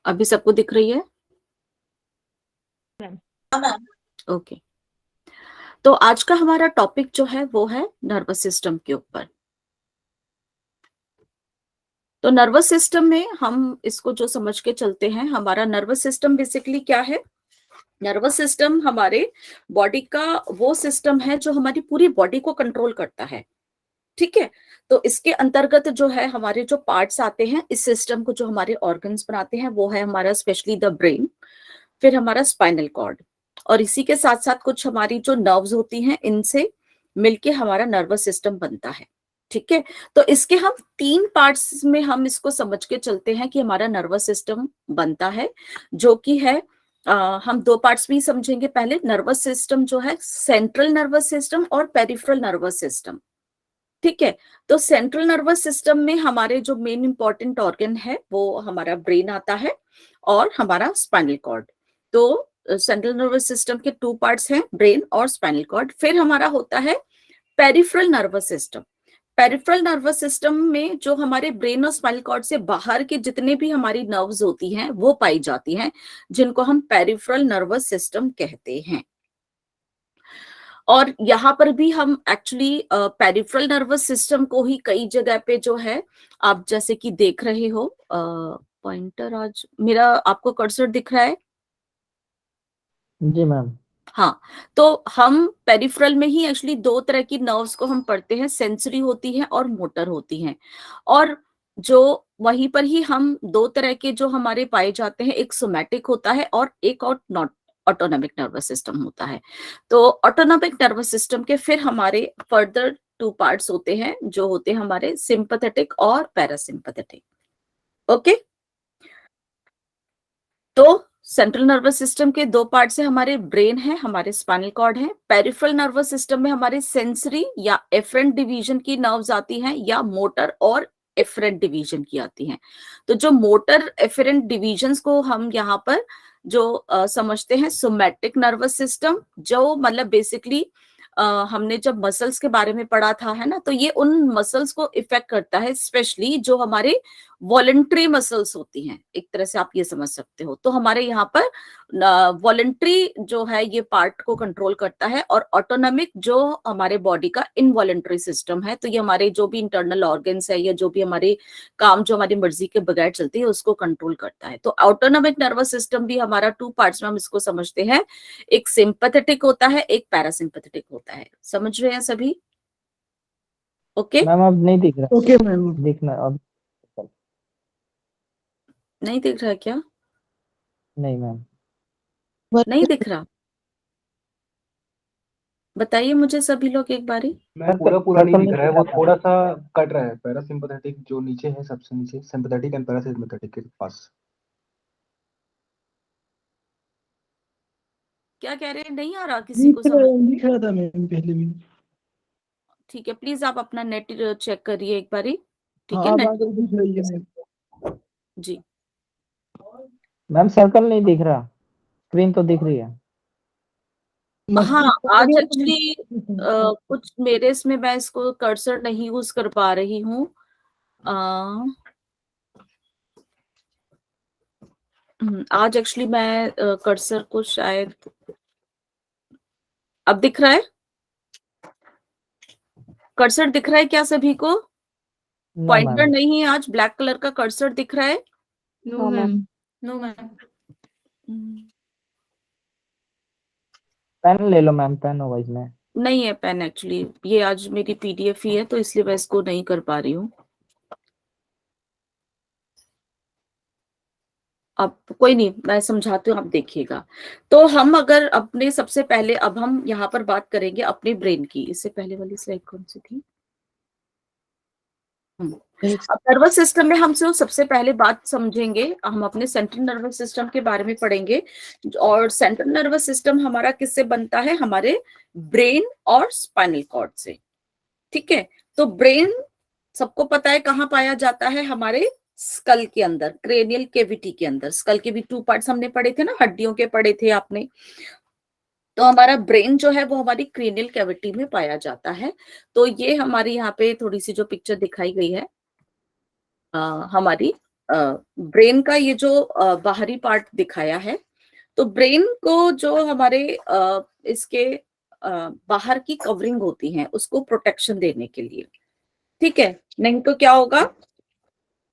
अभी सबको दिख रही है? ओके। तो आज का हमारा टॉपिक जो है वो है नर्वस सिस्टम के ऊपर। तो नर्वस सिस्टम में हम इसको जो समझ के चलते हैं, हमारा नर्वस सिस्टम बेसिकली क्या है? नर्वस सिस्टम हमारे बॉडी का वो सिस्टम है जो हमारी पूरी बॉडी को कंट्रोल करता है। ठीक है। तो इसके अंतर्गत जो है हमारे जो पार्ट्स आते हैं इस सिस्टम को, जो हमारे ऑर्गन्स बनाते हैं, वो है हमारा स्पेशली द ब्रेन, फिर हमारा स्पाइनल कॉर्ड, और इसी के साथ साथ कुछ हमारी जो नर्व्स होती हैं, इनसे मिलके हमारा नर्वस सिस्टम बनता है। ठीक है। तो इसके हम तीन पार्ट्स में हम इसको समझ के चलते हैं कि हमारा नर्वस सिस्टम बनता है, जो कि है हम दो पार्ट्स भी समझेंगे। पहले नर्वस सिस्टम जो है, सेंट्रल नर्वस सिस्टम और पेरिफेरल नर्वस सिस्टम। ठीक है। तो सेंट्रल नर्वस सिस्टम में हमारे जो मेन इंपॉर्टेंट ऑर्गन है वो हमारा ब्रेन आता है और हमारा स्पाइनल कॉर्ड। तो सेंट्रल नर्वस सिस्टम के टू पार्ट्स हैं, ब्रेन और स्पाइनल कॉर्ड। फिर हमारा होता है peripheral nervous system. Peripheral nervous system में जो हमारे ब्रेन और स्पाइनल कॉर्ड से बाहर के जितने भी हमारी नर्व्स होती हैं वो पाई जाती हैं, जिनको हम पेरिफेरल नर्वस सिस्टम कहते हैं। और यहाँ पर भी हम एक्चुअली पेरिफेरल नर्वस सिस्टम को ही कई जगह पे जो है, आप जैसे कि देख रहे हो, पॉइंटर आज मेरा आपको कर्सर दिख रहा है? जी मैम। हाँ। तो हम पेरिफेरल में ही एक्चुअली दो तरह की नर्व्स को हम पढ़ते हैं, सेंसरी होती है और मोटर होती हैं। और जो वहीं पर ही हम दो तरह के जो हमारे पाए जाते हैं, एक सोमैटिक होता है और एक और नॉट ऑटोनॉमिक नर्वस सिस्टम होता है। तो ऑटोनॉमिक नर्वस सिस्टम के फिर हमारे फर्दर टू पार्ट्स होते हैं, जो होते हैं हमारे सिंपैथेटिक और पैरासिम्पैथेटिक। ओके। तो सेंट्रल नर्वस सिस्टम के दो पार्ट से हमारे ब्रेन है, हमारे स्पाइनल कॉर्ड है। पेरिफेरल नर्वस सिस्टम में हमारे सेंसरी या एफरेंट डिवीजन की नर्व्स आती हैं, या मोटर और एफरेंट डिवीजन की आती हैं। तो जो मोटर एफरेंट डिवीजन्स को हम यहाँ पर जो समझते हैं सोमैटिक नर्वस सिस्टम, जो मतलब बेसिकली हमने जब मसल्स के बारे में पढ़ा था, है ना, तो ये उन मसल्स को इफेक्ट करता है, स्पेशली जो हमारे वॉलंटरी मसल्स होती हैं, एक तरह से आप ये समझ सकते हो। तो हमारे यहाँ पर वॉलंटरी जो है ये पार्ट को कंट्रोल करता है, और ऑटोनॉमिक जो हमारे बॉडी का इनवॉलंटरी सिस्टम है, तो ये हमारे जो भी इंटरनल ऑर्गन्स है या जो भी हमारे काम जो हमारी मर्जी के बगैर चलती है उसको कंट्रोल करता है। तो ऑटोनॉमिक नर्वस सिस्टम भी हमारा टू पार्ट्स में हम इसको समझते हैं, एक सिंपैथेटिक होता है, एक पैरासिम्पैथेटिक होता है। समझ रहे हैं सभी? ओके। मैम अब नहीं दिख रहा। Okay ma'am. दिखना अब। नहीं दिख रहा क्या? नहीं मैम। नहीं दिख रहा? बताइए मुझे सभी लोग एक बारी। मैं पूरा पूरा नहीं दिख रहा है, वो थोड़ा सा कट रहा है। पैरासिम्पैथेटिक जो नीचे है, सबसे नीचे सिंपैथेटिक एंड पैरासिम्पैथेटिक के पास। क्या कह रहे हैं? नहीं आ रहा किसी को समझ? दिख रहा था मैम पहले भी। ठीक है, प्लीज आप अपना नेट चेक करिए एक बारी। ठीक हाँ है, अब नेट। आगे दिख रही है मैम। जी। मैम सर्कल नहीं दिख रहा, स्क्रीन तो दिख रही है। हाँ, मस्तिष्क आज आगे एक्चुअली कुछ मेरे इसमें मैं इसको कर्सर नहीं यूज कर पा रही हूँ। आज एक्चुअली मैं कर्सर को शायद, अब दिख रहा है? कर्सर दिख रहा है क्या सभी को? No pointer ma'am. नहीं है, आज ब्लैक कलर का कर्सर दिख रहा है? No ma'am. No ma'am. Pen ले लो मैम, पेन होगा इसमें। नहीं है पेन एक्चुअली, ये आज मेरी पीडीएफ ही है तो इसलिए मैं इसको नहीं कर पा रही हूँ। अब कोई नहीं, मैं समझाती हूँ, आप देखिएगा। तो हम अगर अपने सबसे पहले, अब हम यहाँ पर बात करेंगे अपने ब्रेन की। इससे पहले वाली स्लाइड कौन सी थी? अब नर्वस सिस्टम में हम सबसे पहले बात समझेंगे, हम अपने सेंट्रल नर्वस सिस्टम के बारे में पढ़ेंगे। और सेंट्रल नर्वस सिस्टम हमारा किससे बनता है? हमारे ब्रेन और स्पाइनल कॉर्ड से। ठीक है। तो ब्रेन सबको पता है कहाँ पाया जाता है? हमारे स्कल के अंदर, क्रेनियल केविटी के अंदर। स्कल के भी टू पार्ट्स हमने पढ़े थे ना, हड्डियों के पढ़े थे आपने। तो हमारा ब्रेन जो है वो हमारी क्रेनियल कैविटी में पाया जाता है। तो ये हमारी यहाँ पे थोड़ी सी जो पिक्चर दिखाई गई है, हमारी ब्रेन का ये जो बाहरी पार्ट दिखाया है, तो ब्रेन को जो हमारे इसके बाहर की कवरिंग होती है उसको प्रोटेक्शन देने के लिए, ठीक है, नहीं तो क्या होगा,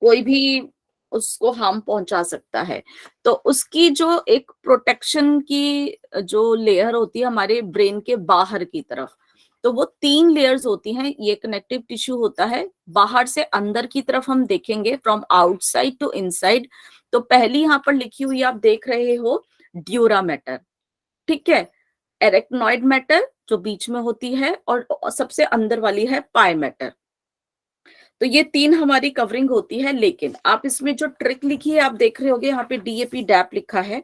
कोई भी उसको हार्म पहुंचा सकता है। तो उसकी जो एक प्रोटेक्शन की जो लेयर होती है हमारे ब्रेन के बाहर की तरफ, तो वो 3 लेयर्स होती हैं। ये कनेक्टिव टिश्यू होता है, बाहर से अंदर की तरफ हम देखेंगे, फ्रॉम आउटसाइड टू इनसाइड। तो पहली यहाँ पर लिखी हुई आप देख रहे हो ड्यूरा मैटर, ठीक है, एरेक्नॉइड मैटर जो बीच में होती है, और सबसे अंदर वाली है पाई मैटर। तो ये 3 हमारी कवरिंग होती है। लेकिन आप इसमें जो ट्रिक लिखी है आप देख रहे होगे, यहाँ पे डीएपी डैप लिखा है,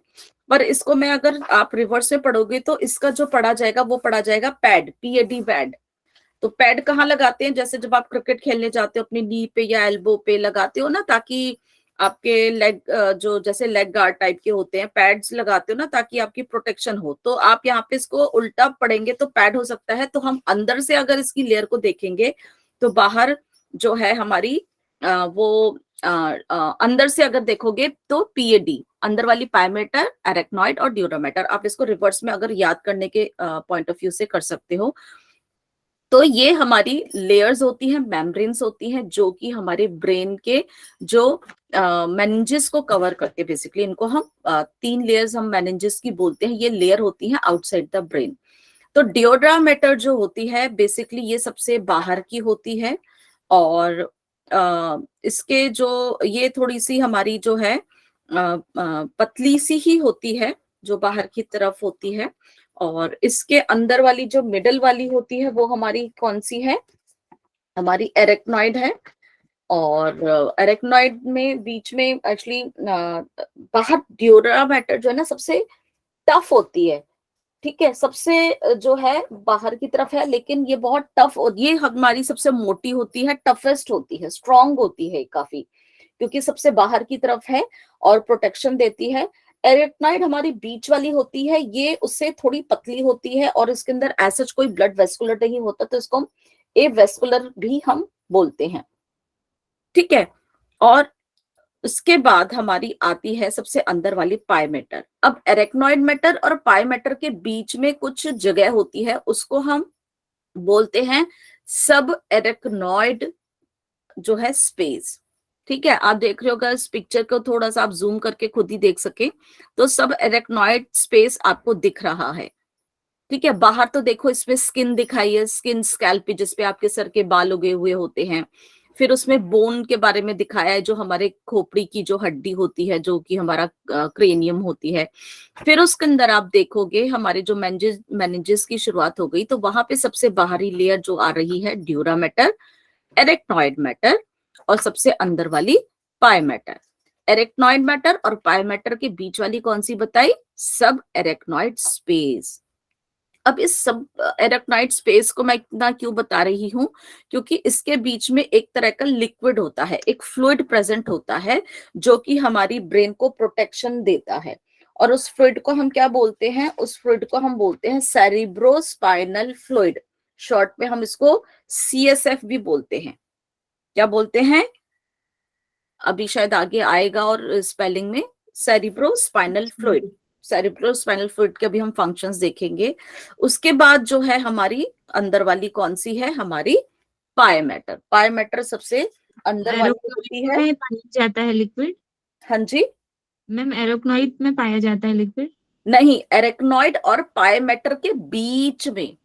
पर इसको मैं अगर आप रिवर्स में पढ़ोगे तो इसका जो पढ़ा जाएगा वो पढ़ा जाएगा पैड, पीएडी पैड। तो पैड कहाँ लगाते हैं, जैसे जब आप क्रिकेट खेलने जाते हो अपनी नी पे या एल्बो पे लगाते हो ना, ताकि आपके लेग जो जैसे लेग गार्ड टाइप के होते हैं, पैड्स लगाते हो ना ताकि आपकी प्रोटेक्शन हो। तो आप यहाँ पे इसको उल्टा पढ़ेंगे तो पैड हो सकता है। तो हम अंदर से अगर इसकी लेयर को देखेंगे तो बाहर जो है हमारी वो अंदर से अगर देखोगे तो पीएडी, अंदर वाली पायमेटर, एरेक्नॉइड और ड्यूरामेटर, आप इसको रिवर्स में अगर याद करने के पॉइंट ऑफ व्यू से कर सकते हो। तो ये हमारी लेयर्स होती हैं, मेम्ब्रेन्स होती हैं, जो कि हमारे ब्रेन के जो मेनिंजेस को कवर करते हैं। बेसिकली इनको हम 3 लेयर्स हम मेनिंजेस की बोलते हैं, ये लेयर होती है आउटसाइड द ब्रेन। तो डिओड्रा मैटर जो होती है बेसिकली ये सबसे बाहर की होती है, और इसके जो ये थोड़ी सी हमारी जो है पतली सी ही होती है जो बाहर की तरफ होती है, और इसके अंदर वाली जो मिडल वाली होती है वो हमारी कौन सी है, हमारी एरेक्नॉइड है। और एरेक्नॉइड में बीच में एक्चुअली बाहर ड्यूरा मैटर जो है ना सबसे टफ होती है, ठीक है, सबसे जो है बाहर की तरफ है, लेकिन ये बहुत टफ, और ये हमारी सबसे मोटी होती है, टफेस्ट होती है, स्ट्रॉन्ग होती है काफी, क्योंकि सबसे बाहर की तरफ है और प्रोटेक्शन देती है। एरेक्नॉइड हमारी बीच वाली होती है, ये उससे थोड़ी पतली होती है और इसके अंदर ऐसा कोई ब्लड वेस्कुलर नहीं होता, तो इसको हम ए वेस्कुलर भी हम बोलते हैं, ठीक है। और उसके बाद हमारी आती है सबसे अंदर वाली पाई मैटर। अब एरेक्नॉइड मैटर और पाई मैटर के बीच में कुछ जगह होती है, उसको हम बोलते हैं सब एरेक्नॉइड जो है स्पेस, ठीक है। आप देख रहे होगा इस पिक्चर को, थोड़ा सा आप जूम करके खुद ही देख सके तो सब एरेक्नॉइड स्पेस आपको दिख रहा है, ठीक है। बाहर तो देखो इसमें स्किन दिखाई है, स्किन स्कैल्प जिसपे आपके सर के बाल उगे हुए होते हैं। फिर उसमें बोन के बारे में दिखाया है, जो हमारे खोपड़ी की जो हड्डी होती है, जो कि हमारा क्रेनियम होती है। फिर उसके अंदर आप देखोगे हमारे जो मेनिंजेस की शुरुआत हो गई, तो वहां पे सबसे बाहरी लेयर जो आ रही है ड्यूरा मैटर, एरेक्नॉइड मैटर, और सबसे अंदर वाली पाई मैटर। एरेक्नॉइड मैटर और पाई मैटर के बीच वाली कौन सी बताई, सब एरेक्नॉइड स्पेस। अब इस सब एरेक्नॉइड स्पेस को मैं इतना क्यों बता रही हूं, क्योंकि इसके बीच में एक तरह का लिक्विड होता है, एक फ्लूइड प्रेजेंट होता है, जो कि हमारी ब्रेन को प्रोटेक्शन देता है। और उस फ्लूइड को हम क्या बोलते हैं, उस फ्लूइड को हम बोलते हैं सेरिब्रोस्पाइनल फ्लूइड, शॉर्ट में हम इसको सीएसएफ भी बोलते हैं। क्या बोलते हैं, अभी शायद आगे आएगा और स्पेलिंग में, सेरिब्रोस्पाइनल फ्लूइड। सेरिब्रोस्पाइनल फ्लूइड के अभी हम फंक्शंस देखेंगे। उसके बाद जो है हमारी अंदर वाली कौन सी है, हमारी पाई मैटर। पाई मैटर सबसे अंदर वाली होती है, में पाया जाता है लिक्विड। हाँ जी मैम एरोक्नॉइड में पाया जाता है लिक्विड? नहीं, एरेक्नॉइड और पाई मैटर के बीच में,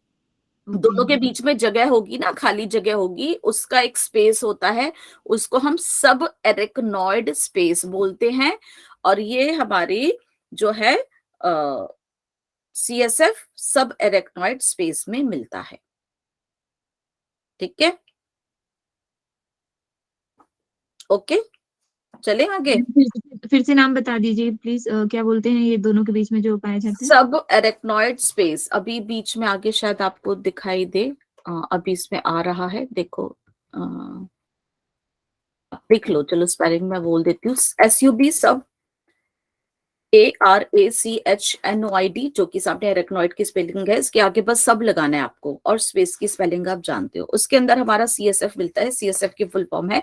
दोनों के बीच में जगह होगी ना, खाली जगह होगी, उसका एक स्पेस होता है, उसको हम सब एरेक्नॉइड स्पेस बोलते हैं। और ये हमारी जो है सीएसएफ सब एरेक्नॉइड स्पेस में मिलता है, ठीक है, ओके। चले आगे, फिर से नाम बता दीजिए प्लीज, क्या बोलते हैं ये दोनों के बीच में जो पाए जाते हैं? सब एरेक्नॉइड स्पेस। अभी बीच में आगे शायद आपको दिखाई दे, अभी इसमें आ रहा है, देखो देख लो, चलो स्पेलिंग में बोल देती हूँ, SUB सब ARACHNOID, जो कि सामने एरेक्नॉइड की स्पेलिंग है, इसके आगे बस सब लगाना है आपको, और स्पेस की स्पेलिंग आप जानते हो। उसके अंदर हमारा CSF मिलता है, CSF की फुल फॉर्म है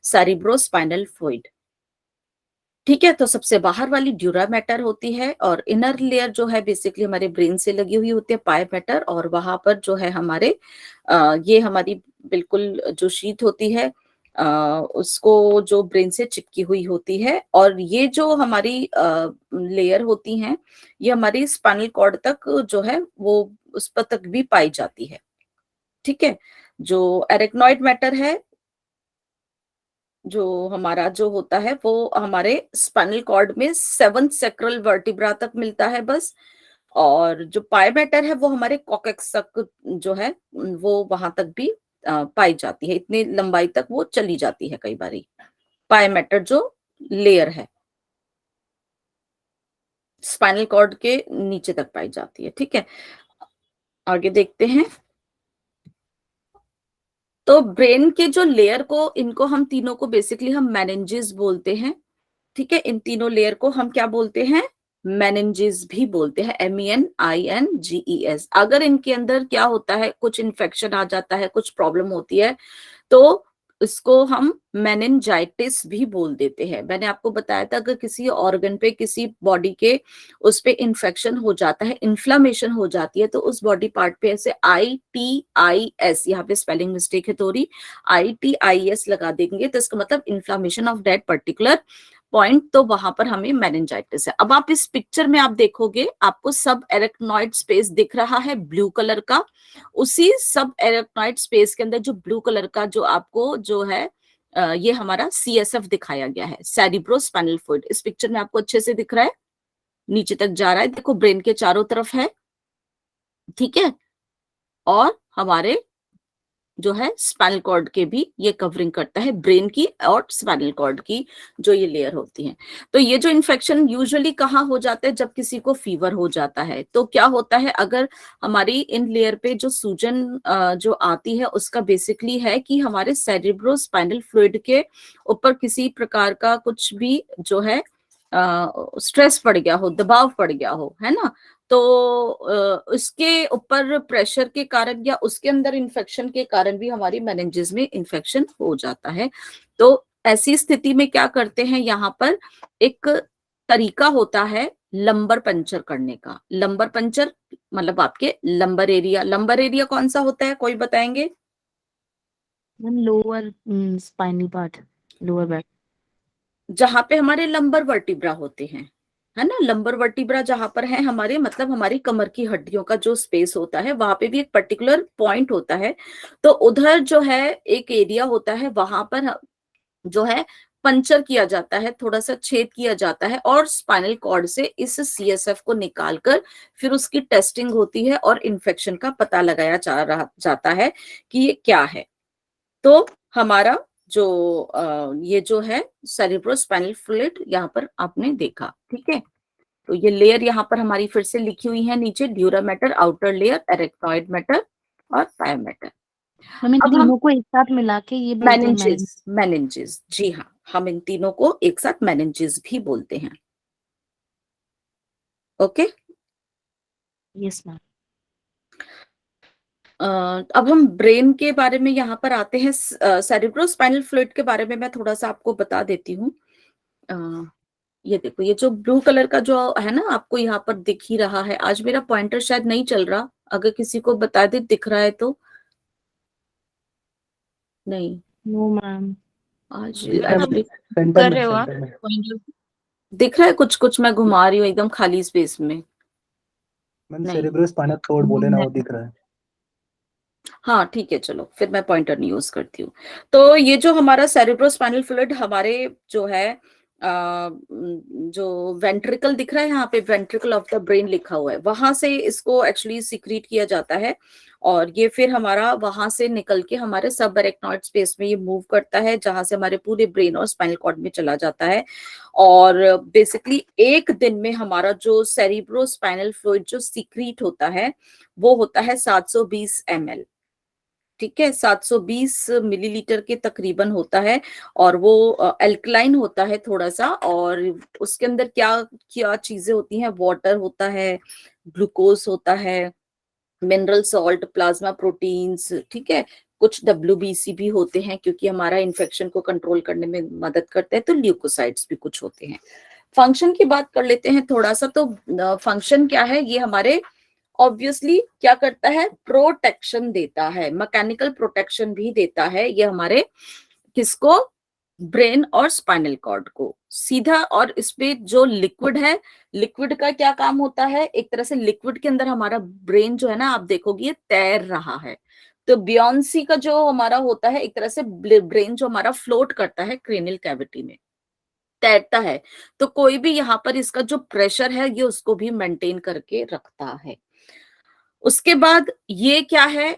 सेरिब्रोस्पाइनल फ्लूइड, ठीक है, तो सबसे बाहर वाली ड्यूरा मैटर होती है और इनर लेयर जो है बेसिकली हमारे ब्रेन से लगी हुई होती है पाई मैटर, और वहां पर जो है हमारे ये हमारी बिल्कुल जो शीट होती है उसको जो ब्रेन से चिपकी हुई होती है, और ये जो हमारी लेयर होती हैं ये हमारी स्पाइनल कॉर्ड तक जो है वो उस पर तक भी पाई जाती है। ठीक है, जो एरेक्नॉइड मैटर है जो हमारा जो होता है वो हमारे स्पाइनल कॉर्ड में 7th सैक्रल वर्टिब्रा तक मिलता है बस, और जो पाई मैटर है वो हमारे कॉकेक्स तक जो है वो वहां तक भी पाई जाती है, इतनी लंबाई तक वो चली जाती है कई बारी। पाई मैटर जो लेयर है स्पाइनल कॉर्ड के नीचे तक पाई जाती है। ठीक है, आगे देखते हैं। तो ब्रेन के जो लेयर को, इनको हम तीनों को बेसिकली हम मेनिंजेस बोलते हैं। ठीक है, इन तीनों लेयर को हम क्या बोलते हैं? मेनिंजेस भी बोलते हैं, MENINGES। अगर इनके अंदर क्या होता है, कुछ इन्फेक्शन आ जाता है, कुछ प्रॉब्लम होती है, तो इसको हम मेनिंजाइटिस भी बोल देते हैं। मैंने आपको बताया था अगर किसी ऑर्गन पे, किसी बॉडी के उस पे इन्फेक्शन हो जाता है, इन्फ्लामेशन हो जाती है, तो उस बॉडी पार्ट पे ऐसे ITIS, यहाँ पे स्पेलिंग मिस्टेक है थोड़ी, ITIS लगा देंगे तो इसका मतलब inflammation of that particular point, तो वहां पर हमें मेनिंजाइटिस है। अब आप इस पिक्चर में आप देखोगे आपको सब एरेक्नॉइड स्पेस दिख रहा है ब्लू कलर का, उसी सब एरेक्नॉइड स्पेस के अंदर जो ब्लू कलर का जो आपको जो है ये हमारा CSF दिखाया गया है, सेरिब्रोस्पाइनल फ्लूइड। इस पिक्चर में आपको अच्छे से दिख रहा है, नीचे तक जा रहा है, देखो ब्रेन के चारों तरफ है। ठीक है, और हमारे जो है स्पाइनल कॉर्ड के भी ये कवरिंग करता है, ब्रेन की और स्पाइनल कॉर्ड की जो ये लेयर होती है। तो ये जो इन्फेक्शन यूजुअली कहाँ हो जाता है? जब किसी को फीवर हो जाता है तो क्या होता है, अगर हमारी इन लेयर पे जो सूजन जो आती है उसका बेसिकली है कि हमारे सेरिब्रोस्पाइनल फ्लूइड के ऊपर किसी प्रकार का कुछ भी जो है स्ट्रेस पड़ गया हो, दबाव पड़ गया हो, है ना, तो उसके ऊपर प्रेशर के कारण या उसके अंदर इन्फेक्शन के कारण भी हमारी मेनिंजेस में इन्फेक्शन हो जाता है। तो ऐसी स्थिति में क्या करते हैं, यहाँ पर एक तरीका होता है लंबर पंचर करने का। लंबर पंचर मतलब आपके लंबर एरिया कौन सा होता है, कोई बताएंगे? Lower spinal part, lower back. जहां पे हमारे लंबर वर्टिब्रा होते हैं, है ना, लंबर वर्टिब्रा जहां पर है हमारे, मतलब हमारी कमर की हड्डियों का जो स्पेस होता है वहां पे भी एक पर्टिकुलर पॉइंट होता है, तो उधर जो है एक एरिया होता है, वहां पर जो है पंचर किया जाता है, थोड़ा सा छेद किया जाता है, और स्पाइनल कॉर्ड से इस CSF को निकालकर फिर उसकी टेस्टिंग होती है और इन्फेक्शन का पता लगाया जाता है कि ये क्या है। तो हमारा जो ये जो है सेरिब्रोस्पाइनल फ्लूइड यहाँ पर आपने देखा। ठीक है, तो ये लेयर यहाँ पर हमारी फिर से लिखी हुई है नीचे, dura mater, outer layer, arachnoid matter और पाई मैटर। हम इन अब हम तीनों को एक साथ मिला के ये बोलते हैं मेनिंजेस, जी हाँ, हम इन तीनों को एक साथ मेनिंजेस भी बोलते हैं। Okay, yes ma'am. अब हम ब्रेन के बारे में यहाँ पर आते हैं। सेरिब्रोस्पाइनल फ्लूइड के बारे में मैं थोड़ा सा आपको बता देती हूँ। ये देखो, ये जो ब्लू कलर का जो है ना आपको यहाँ पर दिख ही रहा है, आज मेरा पॉइंटर शायद नहीं चल रहा, अगर किसी को बता दे दिख रहा है तो। नहीं, नो मैम, आज सेंटर कर में रहे हो आप सेंटर में पॉइंटर? दिख रहा है कुछ कुछ, मैं घुमा रही हूँ एकदम खाली स्पेस में। मैम नहीं, सेरेब्रोस्पाइनल फ्लूइड बोले ना, वो दिख रहा है। हाँ ठीक है, चलो फिर मैं पॉइंटर नहीं यूज करती हूँ। तो ये जो हमारा सेरिब्रोस्पाइनल फ्लूइड हमारे जो है जो वेंट्रिकल दिख रहा है यहाँ पे, वेंट्रिकल ऑफ द ब्रेन लिखा हुआ है, वहां से इसको एक्चुअली सिक्रीट किया जाता है, और ये फिर हमारा वहां से निकल के हमारे सब एरेक्नॉइड स्पेस में ये मूव करता है, जहां से हमारे पूरे ब्रेन और स्पाइनल कॉर्ड में चला जाता है। और बेसिकली एक दिन में हमारा जो सेरिब्रोस्पाइनल फ्लूइड जो सिक्रीट होता है वो होता है 720 ml। ठीक है, 720 मिलीलीटर के तकरीबन होता है, और वो एल्कलाइन होता है थोड़ा सा, और उसके अंदर क्या क्या चीजें होती हैं, वाटर होता है, ग्लूकोज होता है, मिनरल सॉल्ट, प्लाज्मा प्रोटीन्स, ठीक है, कुछ WBC भी होते हैं क्योंकि हमारा इन्फेक्शन को कंट्रोल करने में मदद करते हैं, तो ल्यूकोसाइट्स भी कुछ होते हैं। फंक्शन की बात कर लेते हैं थोड़ा सा। तो फंक्शन क्या है, ये हमारे ऑब्वियसली क्या करता है, प्रोटेक्शन देता है, मैकेनिकल प्रोटेक्शन भी देता है ये हमारे किसको, ब्रेन और स्पाइनल कॉर्ड को सीधा। और इसमें जो लिक्विड है, लिक्विड का क्या काम होता है, एक तरह से लिक्विड के अंदर हमारा ब्रेन जो है ना, आप देखोगे ये तैर रहा है। तो बियॉन्सी का जो हमारा होता है, एक तरह से ब्रेन जो हमारा फ्लोट करता है क्रेनियल कैविटी में, तैरता है। तो कोई भी यहाँ पर इसका जो प्रेशर है ये उसको भी मेंटेन करके रखता है। उसके बाद ये क्या है,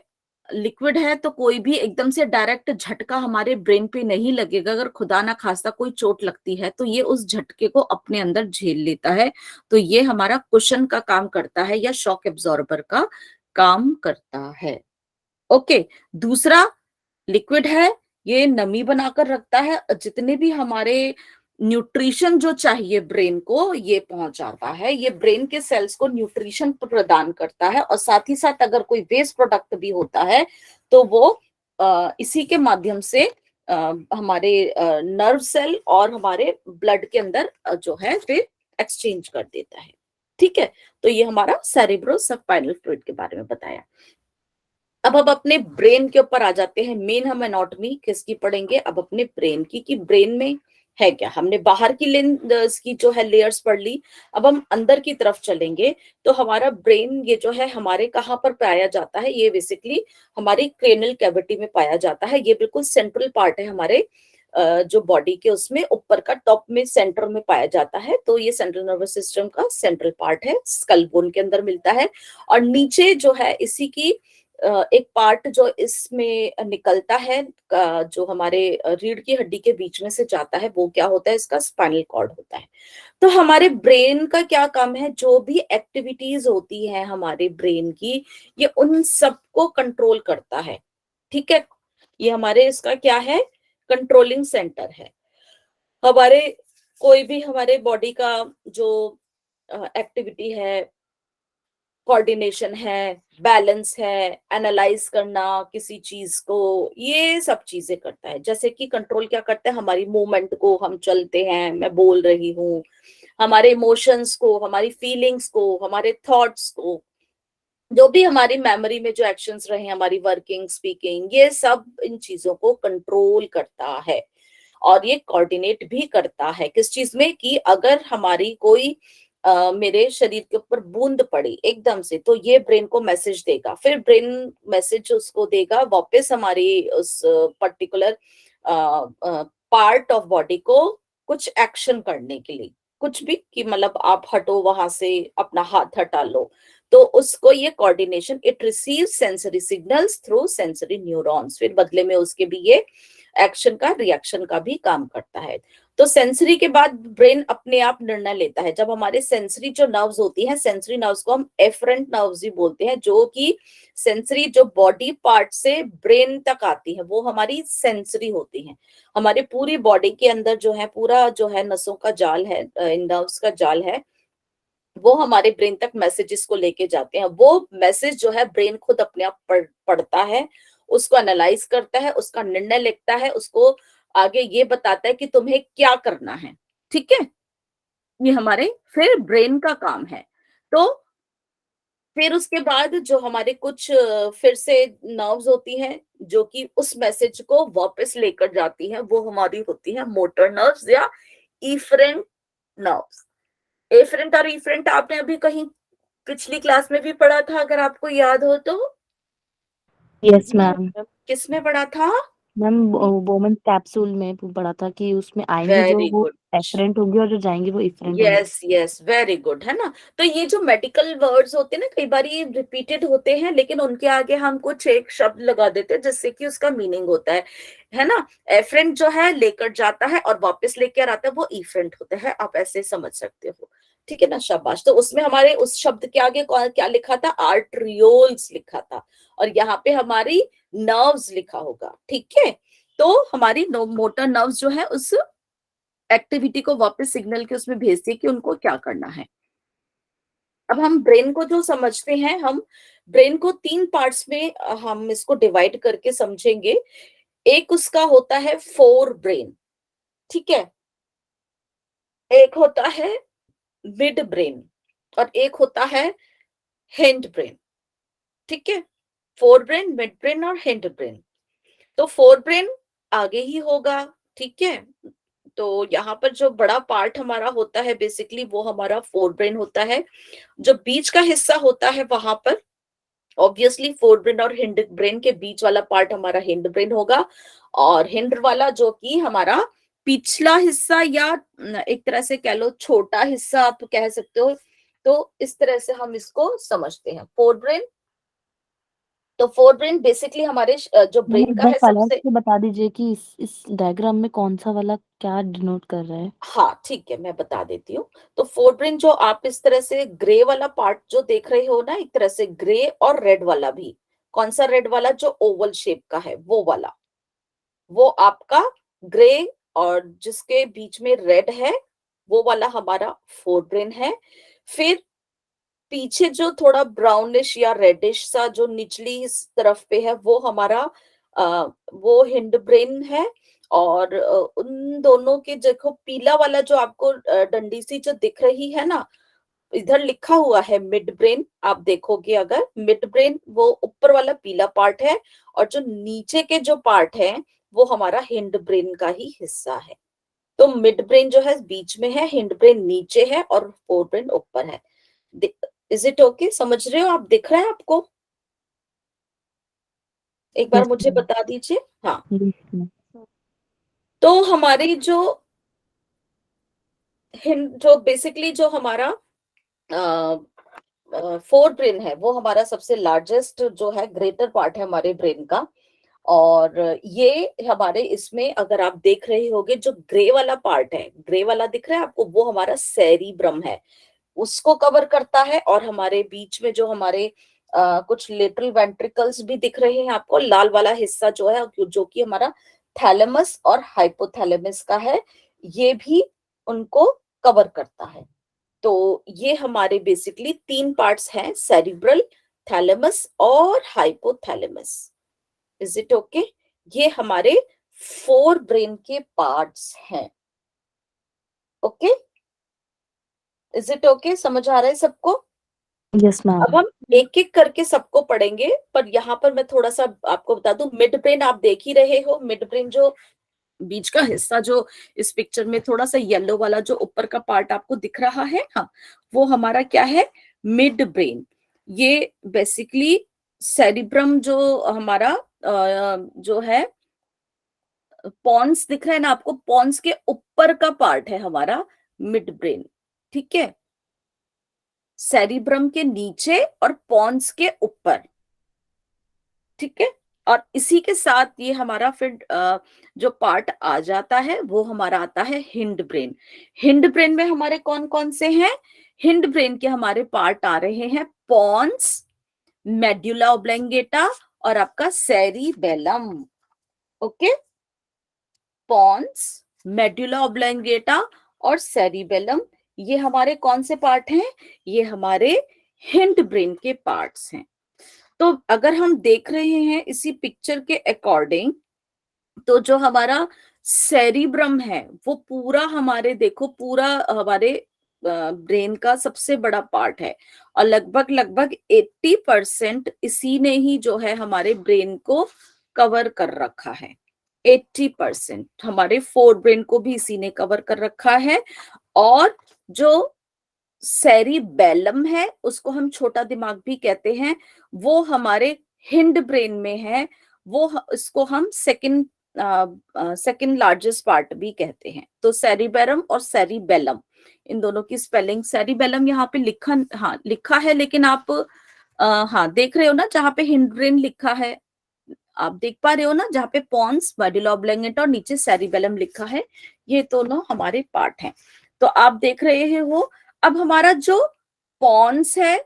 लिक्विड है, तो कोई भी एकदम से डायरेक्ट झटका हमारे ब्रेन पे नहीं लगेगा। अगर खुदा ना खास्ता कोई चोट लगती है तो ये उस झटके को अपने अंदर झेल लेता है। तो ये हमारा कुशन का काम करता है या शॉक एब्जॉर्बर का काम करता है। ओके, दूसरा लिक्विड है, ये नमी बनाकर रखता है, जितने भी हमारे न्यूट्रिशन जो चाहिए ब्रेन को ये पहुंचाता है, ये ब्रेन के सेल्स को न्यूट्रिशन प्रदान करता है। और साथ ही साथ अगर कोई वेस्ट प्रोडक्ट भी होता है तो वो इसी के माध्यम से हमारे नर्व सेल और हमारे ब्लड के अंदर जो है फिर एक्सचेंज कर देता है। ठीक है, तो ये हमारा सेरेब्रोस्पाइनल फ्लूइड के बारे में बताया। अब हम अपने ब्रेन के ऊपर आ जाते हैं। मेन हम एनाटॉमी किसकी पढ़ेंगे, अब अपने ब्रेन की, कि ब्रेन में है क्या। हमने बाहर की लेंस की जो है लेयर्स पढ़ ली, अब हम अंदर की तरफ चलेंगे। तो हमारा ब्रेन ये जो है हमारे कहाँ पर पाया जाता है, ये बेसिकली हमारी क्रेनियल कैविटी में पाया जाता है। ये बिल्कुल सेंट्रल पार्ट है हमारे जो बॉडी के, उसमें ऊपर का टॉप में सेंटर में पाया जाता है। तो ये सेंट्रल नर्वस सिस्टम का सेंट्रल पार्ट है, स्कल बोन के अंदर मिलता है। और नीचे जो है इसी की एक पार्ट जो इसमें निकलता है, जो हमारे रीढ़ की हड्डी के बीच में से जाता है, वो क्या होता है, इसका स्पाइनल कॉर्ड होता है। तो हमारे ब्रेन का क्या काम है, जो भी एक्टिविटीज होती है हमारे ब्रेन की, ये उन सबको कंट्रोल करता है। ठीक है, ये हमारे इसका क्या है, कंट्रोलिंग सेंटर है। हमारे कोई भी हमारे बॉडी का जो एक्टिविटी है, कोऑर्डिनेशन है, बैलेंस है, एनालाइज करना किसी चीज को, ये सब चीजें करता है। जैसे कि कंट्रोल क्या करता है, हमारी मूवमेंट को, हम चलते हैं, मैं बोल रही हूँ, हमारे इमोशंस को, हमारी फीलिंग्स को, हमारे थॉट्स को, जो भी हमारी मेमोरी में जो एक्शंस रहे, हमारी वर्किंग, स्पीकिंग, ये सब इन चीजों को कंट्रोल करता है। और ये कोऑर्डिनेट भी करता है किस चीज में, कि अगर हमारी कोई मेरे शरीर के ऊपर बूंद पड़ी एकदम से, तो ये ब्रेन को मैसेज देगा, फिर ब्रेन मैसेज उसको देगा वापस हमारी उस पर्टिकुलर पार्ट ऑफ बॉडी को कुछ एक्शन करने के लिए, कुछ भी, कि मतलब आप हटो वहां से, अपना हाथ हटा लो। तो उसको ये coordination, it receive sensory signals through sensory neurons, फिर बदले में उसके भी ये एक्शन का, रिएक्शन का भी काम करता है। तो सेंसरी के बाद ब्रेन अपने आप निर्णय लेता है। जब हमारे सेंसरी जो नर्व्स होती हैं, सेंसरी नर्व्स को हम एफरेंट नर्व्स भी बोलते हैं, जो कि सेंसरी जो बॉडी पार्ट से ब्रेन तक आती है, वो हमारी सेंसरी होती हैं। हमारे पूरी बॉडी के अंदर जो है पूरा जो है नसों का जाल है, नर्व्स का जाल है, वो हमारे ब्रेन तक मैसेजेस को लेके जाते हैं। वो मैसेज जो है ब्रेन खुद अपने आप पढ़ता है, उसको एनालाइज करता है, उसका निर्णय लेता है, उसको आगे ये बताता है कि तुम्हें क्या करना है। ठीक है, ये हमारे फिर ब्रेन का काम है। तो फिर उसके बाद जो हमारे कुछ फिर से नर्व्स होती हैं जो कि उस मैसेज को वापस लेकर जाती हैं, वो हमारी होती है मोटर नर्व्स या इफरेंट नर्व्स। एफरेंट और इफरेंट आपने अभी कहीं पिछली क्लास में भी पढ़ा था, अगर आपको याद हो तो। Yes ma'am. किसमें पढ़ा था मैम बोमन कैप्सूल में पढ़ा था कि उसमें आएंगी जो वेरी वो गुड, एफरेंट होंगी और जो जाएंगी वो इफरेंट होंगी। यस यस, वेरी गुड, है ना। तो ये जो मेडिकल वर्ड्स होते हैं ना, कई बार ये रिपीटेड होते हैं, लेकिन उनके आगे हम कुछ एक शब्द लगा देते हैं जिससे कि उसका मीनिंग होता है ना। एफरेंट जो है लेकर जाता है और वापस लेकर आता है, वो इफरेंट होता है, आप ऐसे समझ सकते हो। ठीक है ना, शाबाश। तो उसमें हमारे उस शब्द के आगे क्या लिखा था, आर्टरियोल्स लिखा था, और यहाँ पे हमारी नर्व्स लिखा होगा। ठीक है, तो हमारी मोटर नर्व्स जो है उस एक्टिविटी को वापस सिग्नल के उसमें भेजती है कि उनको क्या करना है। अब हम ब्रेन को जो समझते हैं, हम ब्रेन को 3 पार्ट्स में हम इसको डिवाइड करके समझेंगे। एक उसका होता है फोर ब्रेन, ठीक है, एक होता है मिड ब्रेन और एक होता है हिंड ब्रेन, ठीक है। फोर ब्रेन, मिड ब्रेन और हिंड ब्रेन। तो फोर ब्रेन आगे ही होगा, ठीक है। तो यहाँ पर जो बड़ा पार्ट हमारा होता है बेसिकली वो हमारा फोर ब्रेन होता है। जो बीच का हिस्सा होता है वहां पर ऑब्वियसली फोर ब्रेन और हिंड ब्रेन के बीच वाला पार्ट हमारा हिंड ब्रेन होगा, और हिंड वाला जो कि हमारा पिछला हिस्सा या एक तरह से कह लो छोटा हिस्सा आप कह सकते हो। तो इस तरह से हम इसको समझते हैं फोर ब्रेन। तो फोर ब्रेन बेसिकली हमारे जो मैम ब्रेन एक का बार है कलर सबसे, से बता दीजिए कि इस डायग्राम में कौन सा वाला क्या डिनोट कर रहा है। हाँ ठीक है मैं बता देती हूँ। तो फोर ब्रेन जो आप इस तरह से ग्रे वाला पार्ट जो देख रहे हो ना, एक तरह से ग्रे और रेड वाला भी, कौन सा रेड वाला, जो ओवल शेप का है वो वाला, वो आपका ग्रे और जिसके बीच में रेड है वो वाला हमारा फोर ब्रेन है। फिर पीछे जो थोड़ा ब्राउनिश या रेडिश सा जो निचली इस तरफ पे है वो हमारा वो हिंड ब्रेन है। और उन दोनों के देखो पीला वाला जो आपको डंडी सी जो दिख रही है ना, इधर लिखा हुआ है मिड ब्रेन, आप देखोगे अगर मिड ब्रेन वो ऊपर वाला पीला पार्ट है, और जो नीचे के जो पार्ट है वो हमारा हिंड ब्रेन का ही हिस्सा है। तो मिड ब्रेन जो है बीच में है, हिंड ब्रेन नीचे है और फोर ब्रेन ऊपर है। इज इट ओके, समझ रहे हो आप, दिख रहा है आपको? एक बार यस मुझे मैम। बता दीजिए। हाँ, यस तो हमारी जो जो बेसिकली जो हमारा फोर ब्रेन है वो हमारा सबसे लार्जेस्ट जो है ग्रेटर पार्ट है हमारे ब्रेन का। और ये हमारे इसमें अगर आप देख रहे होगे जो ग्रे वाला पार्ट है, ग्रे वाला दिख रहा है आपको, वो हमारा सेरिब्रम है, उसको कवर करता है। और हमारे बीच में जो हमारे कुछ लिटिल वेंट्रिकल्स भी दिख रहे हैं आपको, लाल वाला हिस्सा जो है जो कि हमारा थैलेमस और हाइपोथैलेमस का है, ये भी उनको कवर करता है। तो ये हमारे बेसिकली 3 पार्ट्स हैं, सेरिब्रल, थैलेमस और हाइपोथैलेमस। Is it okay? ये हमारे 4 ब्रेन के पार्ट्स हैं। ओके, इज इट ओके, समझ आ रहा है सबको? Yes ma'am. अब हम एक एक करके सबको पढ़ेंगे, पर यहाँ पर मैं थोड़ा सा आपको बता दूं, मिड ब्रेन आप देख ही रहे हो, मिड ब्रेन जो बीच का हिस्सा जो इस पिक्चर में थोड़ा सा येलो वाला जो ऊपर का पार्ट आपको दिख रहा है, हाँ, वो हमारा क्या है, मिड ब्रेन। ये बेसिकली सेरिब्रम जो हमारा जो है पॉन्स दिख रहा है ना आपको, पॉन्स के ऊपर का पार्ट है हमारा मिड ब्रेन, ठीक है, सेरिब्रम के नीचे और पॉन्स के ऊपर, ठीक है। और इसी के साथ ये हमारा फिर जो पार्ट आ जाता है वो हमारा आता है हिंड ब्रेन। हिंड ब्रेन में हमारे कौन कौन से हैं? हिंड ब्रेन के हमारे पार्ट आ रहे हैं पॉन्स, मेड्यूला ओब्लंगेटा और आपका cerebellum. Okay, pons, medulla oblongata और सेरिबेलम, ये हमारे कौन से पार्ट हैं? ये हमारे हिंड ब्रेन के पार्ट्स हैं। तो अगर हम देख रहे हैं इसी पिक्चर के अकॉर्डिंग, तो जो हमारा सेरिब्रम है वो पूरा हमारे देखो पूरा हमारे ब्रेन का सबसे बड़ा पार्ट है, और लगभग लगभग 80% इसी ने ही जो है हमारे ब्रेन को कवर कर रखा है। 80% हमारे फोर ब्रेन को भी इसी ने कवर कर रखा है। और जो सेरिबेलम है, उसको हम छोटा दिमाग भी कहते हैं, वो हमारे हिंड ब्रेन में है। वो इसको हम सेकंड लार्जेस्ट पार्ट भी कहते हैं। तो सेरिबेरम और सेरिबेलम, इन दोनों की स्पेलिंग, सेरिबेलम यहाँ पे लिखा है, लेकिन आप हाँ देख रहे हो ना जहाँ पे हिंड ब्रेन लिखा है, आप देख पा रहे हो ना, जहाँ पे पॉन्स, मेडुला ऑब्लंगेटा और नीचे सेरिबेलम लिखा है, ये दोनों हमारे पार्ट हैं। तो आप देख रहे हो, अब हमारा जो पॉन्स है,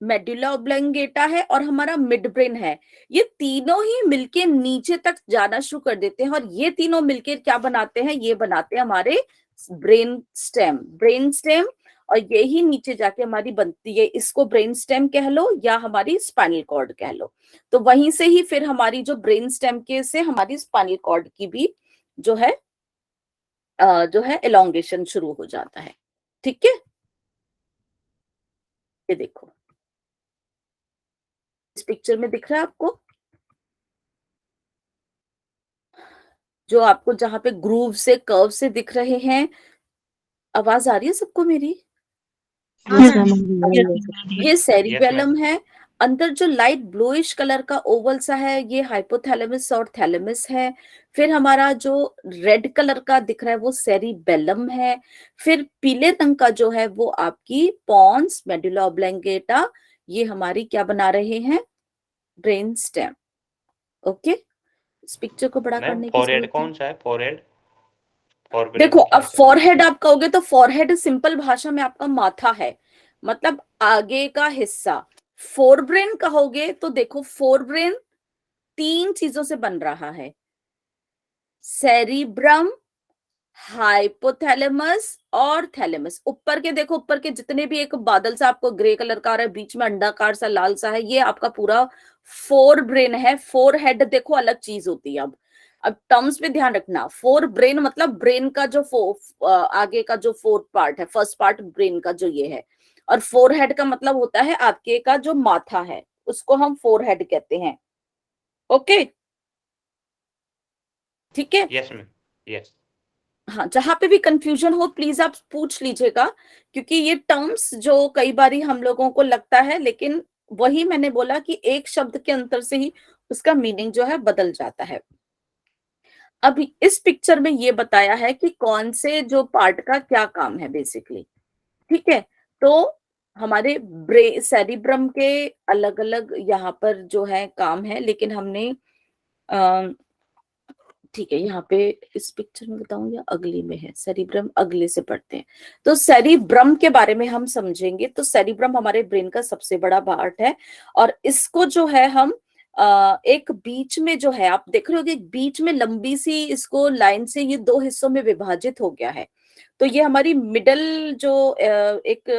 मेडुला ऑब्लंगेटा है और हमारा मिड ब्रेन है, ये तीनों ही मिलके नीचे तक जाना शुरू कर देते हैं, और ये तीनों मिलके क्या बनाते हैं? ये बनाते हैं हमारे ब्रेन स्टेम। ब्रेन स्टेम और यही नीचे जाके हमारी बनती है, इसको ब्रेन स्टेम कह लो या हमारी स्पाइनल कॉर्ड कह लो। तो वहीं से ही फिर हमारी जो ब्रेन स्टेम के से हमारी स्पाइनल कॉर्ड की भी जो है एलोंगेशन शुरू हो जाता है। ठीक है, ये देखो इस पिक्चर में दिख रहा है आपको, जो आपको जहां पे ग्रूव से कर्व से दिख रहे हैं। आवाज आ रही है सबको मेरी? Yes ma'am. ये सेरिबेलम है। अंदर जो लाइट ब्लूइश कलर का ओवल सा है, ये हाइपोथैलेमस और थैलेमस है। फिर हमारा जो रेड कलर का दिख रहा है वो सेरिबेलम है। फिर पीले रंग का जो है वो आपकी पॉन्स, मेडुला ऑब्लंगेटा, ये हमारी क्या बना रहे हैं, ब्रेन स्टेम। ओके, इस पिक्चर को बड़ा मैम करने की फॉरहेड जरूरत है। कौन सा है? फॉरहेड और देखो अब फॉरहेड आप कहोगे तो फॉरहेड सिंपल भाषा में आपका माथा है, मतलब आगे का हिस्सा। फोरब्रेन कहोगे तो देखो फोरब्रेन 3 चीजों से बन रहा है, सेरिब्रम, हाइपोथैलेमस और थैलेमस। ऊपर के देखो, ऊपर के जितने भी एक बादल सा आपको ग्रे कलर का आ रहा है, बीच में अंडाकार सा लाल सा है, ये आपका पूरा फोर ब्रेन है। फोर हेड देखो अलग चीज होती है। अब टर्म्स पे ध्यान रखना, फोर ब्रेन मतलब ब्रेन का जो आगे का जो फोर्थ पार्ट है, फर्स्ट पार्ट ब्रेन का जो ये है, और फोर हेड का मतलब होता है आपके का जो माथा है, उसको हम फोर हेड कहते हैं। ओके, ठीक है। Yes ma'am, yes. हाँ, जहां पे भी कंफ्यूजन हो प्लीज आप पूछ लीजिएगा, क्योंकि ये टर्म्स जो कई बारी हम लोगों को लगता है, लेकिन वही मैंने बोला कि एक शब्द के अंतर से ही उसका मीनिंग जो है बदल जाता है। अब इस पिक्चर में ये बताया है कि कौन से जो पार्ट का क्या काम है बेसिकली। ठीक है, तो हमारे सेरिब्रम के अलग अलग यहाँ पर जो है काम है, लेकिन हमने ठीक है, यहाँ पे इस पिक्चर में बताऊं या अगली में है, सेरिब्रम अगले से पढ़ते हैं। तो सेरिब्रम के बारे में हम समझेंगे। तो सेरिब्रम हमारे ब्रेन का सबसे बड़ा पार्ट है, और इसको जो है हम एक बीच में जो है, आप देख रहे हो कि बीच में लंबी सी इसको लाइन से ये 2 हिस्सों में विभाजित हो गया है। तो ये हमारी मिडल जो एक